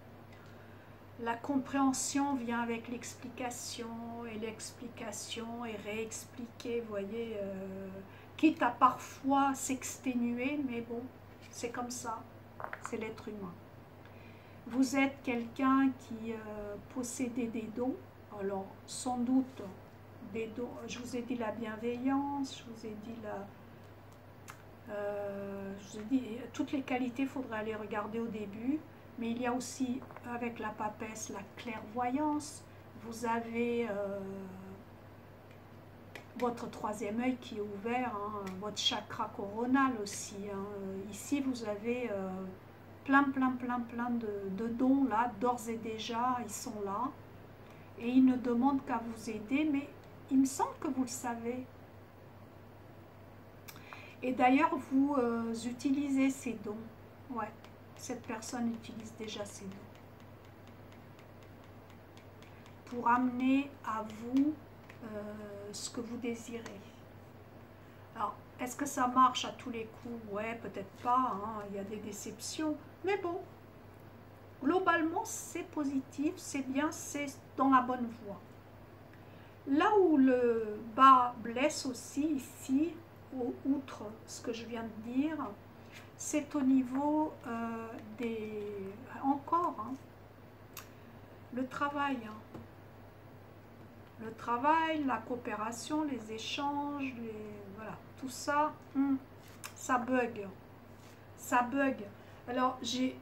La compréhension vient avec l'explication, et l'explication est réexpliquée, vous voyez, quitte à parfois s'exténuer, mais bon, c'est comme ça, c'est l'être humain. Vous êtes quelqu'un qui possédait des dons, alors sans doute des dons, je vous ai dit la bienveillance, je vous ai dit toutes les qualités, il faudrait aller regarder au début. Mais il y a aussi, avec la papesse, la clairvoyance. Vous avez votre 3e œil qui est ouvert, hein, votre chakra coronal aussi. Hein. Ici, vous avez plein de dons là, d'ores et déjà, ils sont là. Et ils ne demandent qu'à vous aider, mais il me semble que vous le savez. Et d'ailleurs, vous utilisez ces dons. Ouais. Cette personne utilise déjà ces dons pour amener à vous ce que vous désirez. Alors, est-ce que ça marche à tous les coups? Ouais, peut-être pas, hein, il y a des déceptions, mais bon, globalement, c'est positif, c'est bien, c'est dans la bonne voie. Là où le bas blesse aussi, ici, outre ce que je viens de dire, c'est au niveau des... Encore, hein, le travail. Hein. Le travail, la coopération, les échanges, voilà, tout ça, ça bug. Ça bug. Alors, j'ai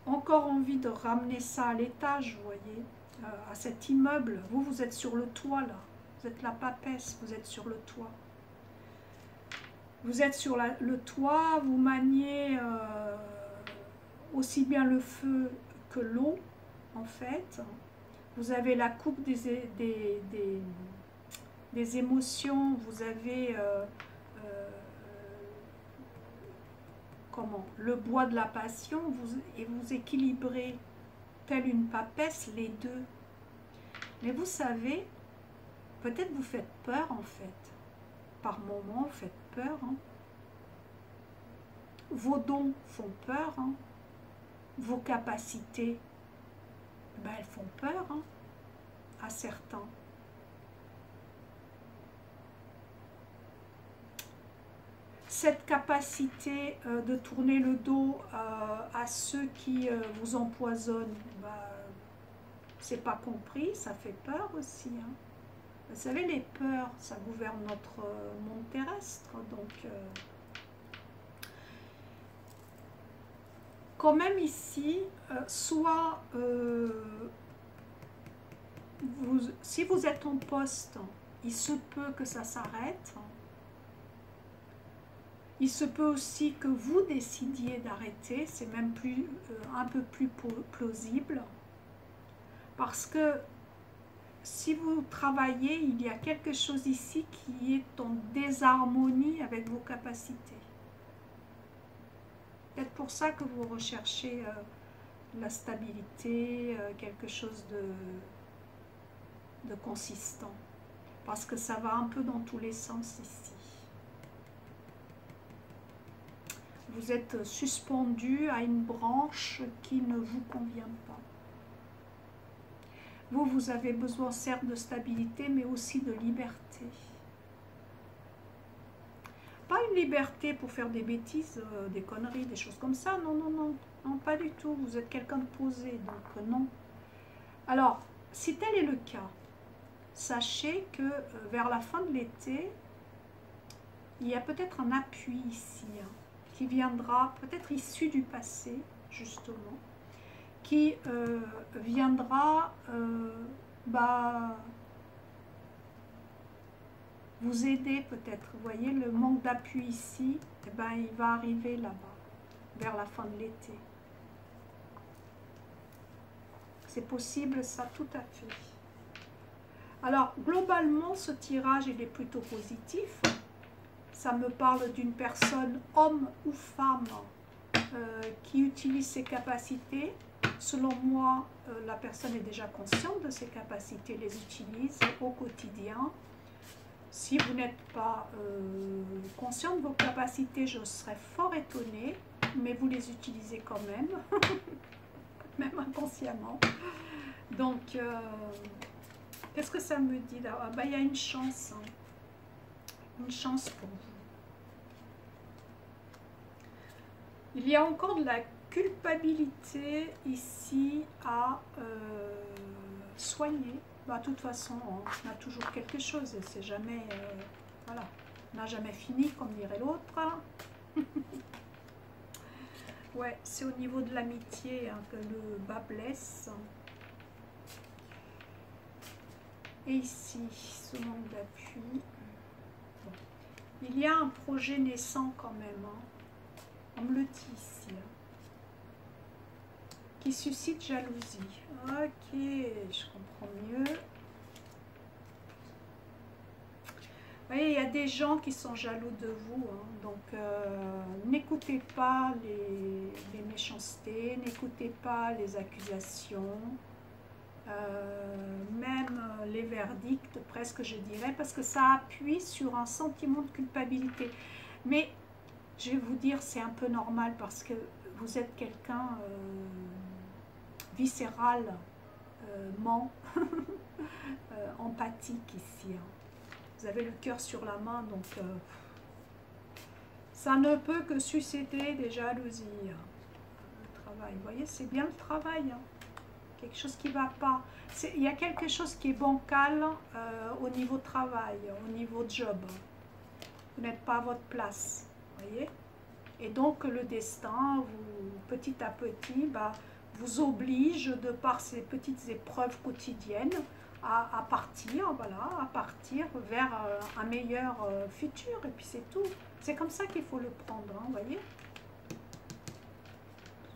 encore envie de ramener ça à l'étage, vous voyez, à cet immeuble. Vous êtes sur le toit, là. Vous êtes la papesse, vous êtes sur le toit. Vous êtes sur le toit, vous maniez aussi bien le feu que l'eau, en fait. Vous avez la coupe des émotions, vous avez le bois de la passion, et vous équilibrez telle une papesse les deux. Mais vous savez, peut-être vous faites peur en fait. Par moments, vous faites peur. Hein. Vos dons font peur. Hein. Vos capacités, ben, elles font peur hein, à certains. Cette capacité de tourner le dos à ceux qui vous empoisonnent, ben, c'est pas compris, ça fait peur aussi. Hein. Vous savez, les peurs, ça gouverne notre monde terrestre, donc quand même ici, soit si vous êtes en poste, il se peut que ça s'arrête. Il se peut aussi que vous décidiez d'arrêter, c'est même plus, un peu plus plausible. Parce que si vous travaillez, il y a quelque chose ici qui est en désharmonie avec vos capacités. Peut-être pour ça que vous recherchez la stabilité, quelque chose de consistant. Parce que ça va un peu dans tous les sens ici. Vous êtes suspendu à une branche qui ne vous convient pas. Vous avez besoin certes de stabilité, mais aussi de liberté. Pas une liberté pour faire des bêtises, des conneries, des choses comme ça. Non, non, non. Non, pas du tout. Vous êtes quelqu'un de posé, donc non. Alors, si tel est le cas, sachez que vers la fin de l'été, il y a peut-être un appui ici, hein, qui viendra, peut-être issu du passé, justement, qui viendra vous aider peut-être. Vous voyez, le manque d'appui ici, eh ben, il va arriver là-bas, vers la fin de l'été. C'est possible, ça, tout à fait. Alors, globalement, ce tirage, il est plutôt positif. Ça me parle d'une personne, homme ou femme, qui utilise ses capacités. Selon moi, la personne est déjà consciente de ses capacités, les utilise au quotidien. Si vous n'êtes pas conscient de vos capacités, je serais fort étonnée, mais vous les utilisez quand même, même inconsciemment. Donc, qu'est-ce que ça me dit là? Ah, bah, il y a une chance, hein. Une chance pour vous. Il y a encore de la culpabilité ici à soigner. Bah, de toute façon, on a toujours quelque chose. C'est jamais, voilà, on n'a jamais fini, comme dirait l'autre. Ouais, c'est au niveau de l'amitié hein, que le bas blesse. Et ici, ce manque d'appui. Bon. Il y a un projet naissant quand même. Hein. On me le dit ici. Hein. Qui suscite jalousie. Ok, je comprends mieux. Vous voyez, il y a des gens qui sont jaloux de vous. Hein. Donc, n'écoutez pas les méchancetés, n'écoutez pas les accusations. Même les verdicts, presque je dirais, parce que ça appuie sur un sentiment de culpabilité. Mais je vais vous dire, c'est un peu normal parce que vous êtes quelqu'un viscéralement empathique ici. Hein. Vous avez le cœur sur la main, donc ça ne peut que susciter des jalousies. Le travail, vous voyez, c'est bien le travail. Hein. Quelque chose qui ne va pas. Il y a quelque chose qui est bancal au niveau travail, au niveau job. Vous n'êtes pas à votre place, vous voyez. Et donc le destin, vous, petit à petit, vous oblige, de par ces petites épreuves quotidiennes, à partir, voilà, à partir vers un meilleur futur. Et puis c'est tout. C'est comme ça qu'il faut le prendre, hein, vous voyez.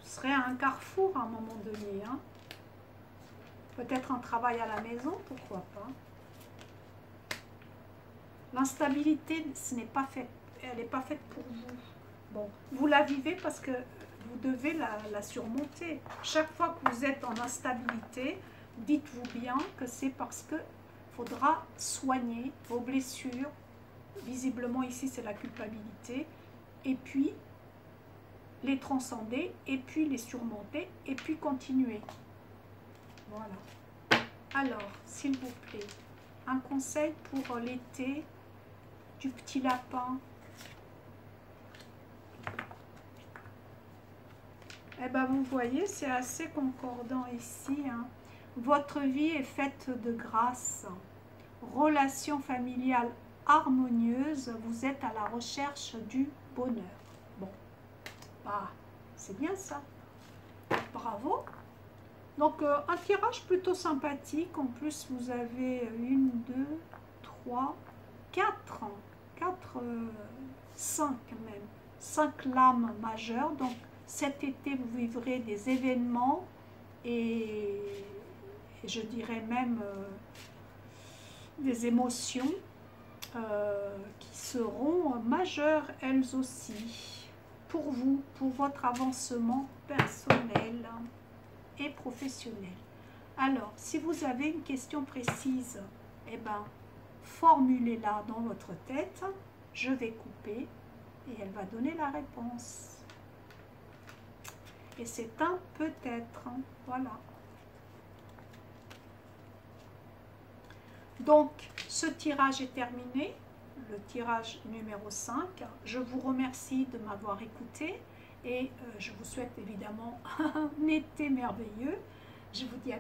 Ce serait un carrefour à un moment donné. Hein. Peut-être un travail à la maison, pourquoi pas. L'instabilité, ce n'est pas fait, elle n'est pas faite pour vous. Bon, vous la vivez parce que vous devez la surmonter. Chaque fois que vous êtes en instabilité, dites-vous bien que c'est parce que faudra soigner vos blessures. Visiblement ici c'est la culpabilité. Et puis les transcender, et puis les surmonter, et puis continuer. Voilà. Alors, s'il vous plaît, un conseil pour l'été du petit lapin. Eh bien, vous voyez, c'est assez concordant ici. Hein. Votre vie est faite de grâce. Relation familiale harmonieuse. Vous êtes à la recherche du bonheur. Bon, c'est bien ça. Bravo. Donc, un tirage plutôt sympathique. En plus, vous avez 1, 2, 3, 4, 5 même. 5 lames majeures. Donc, cet été, vous vivrez des événements et je dirais même des émotions qui seront majeures elles aussi pour vous, pour votre avancement personnel et professionnel. Alors, si vous avez une question précise, eh ben, formulez-la dans votre tête, je vais couper et elle va donner la réponse. Et c'est un peut-être, hein, voilà. Donc, ce tirage est terminé, le tirage numéro 5. Je vous remercie de m'avoir écouté et je vous souhaite évidemment un été merveilleux. Je vous dis à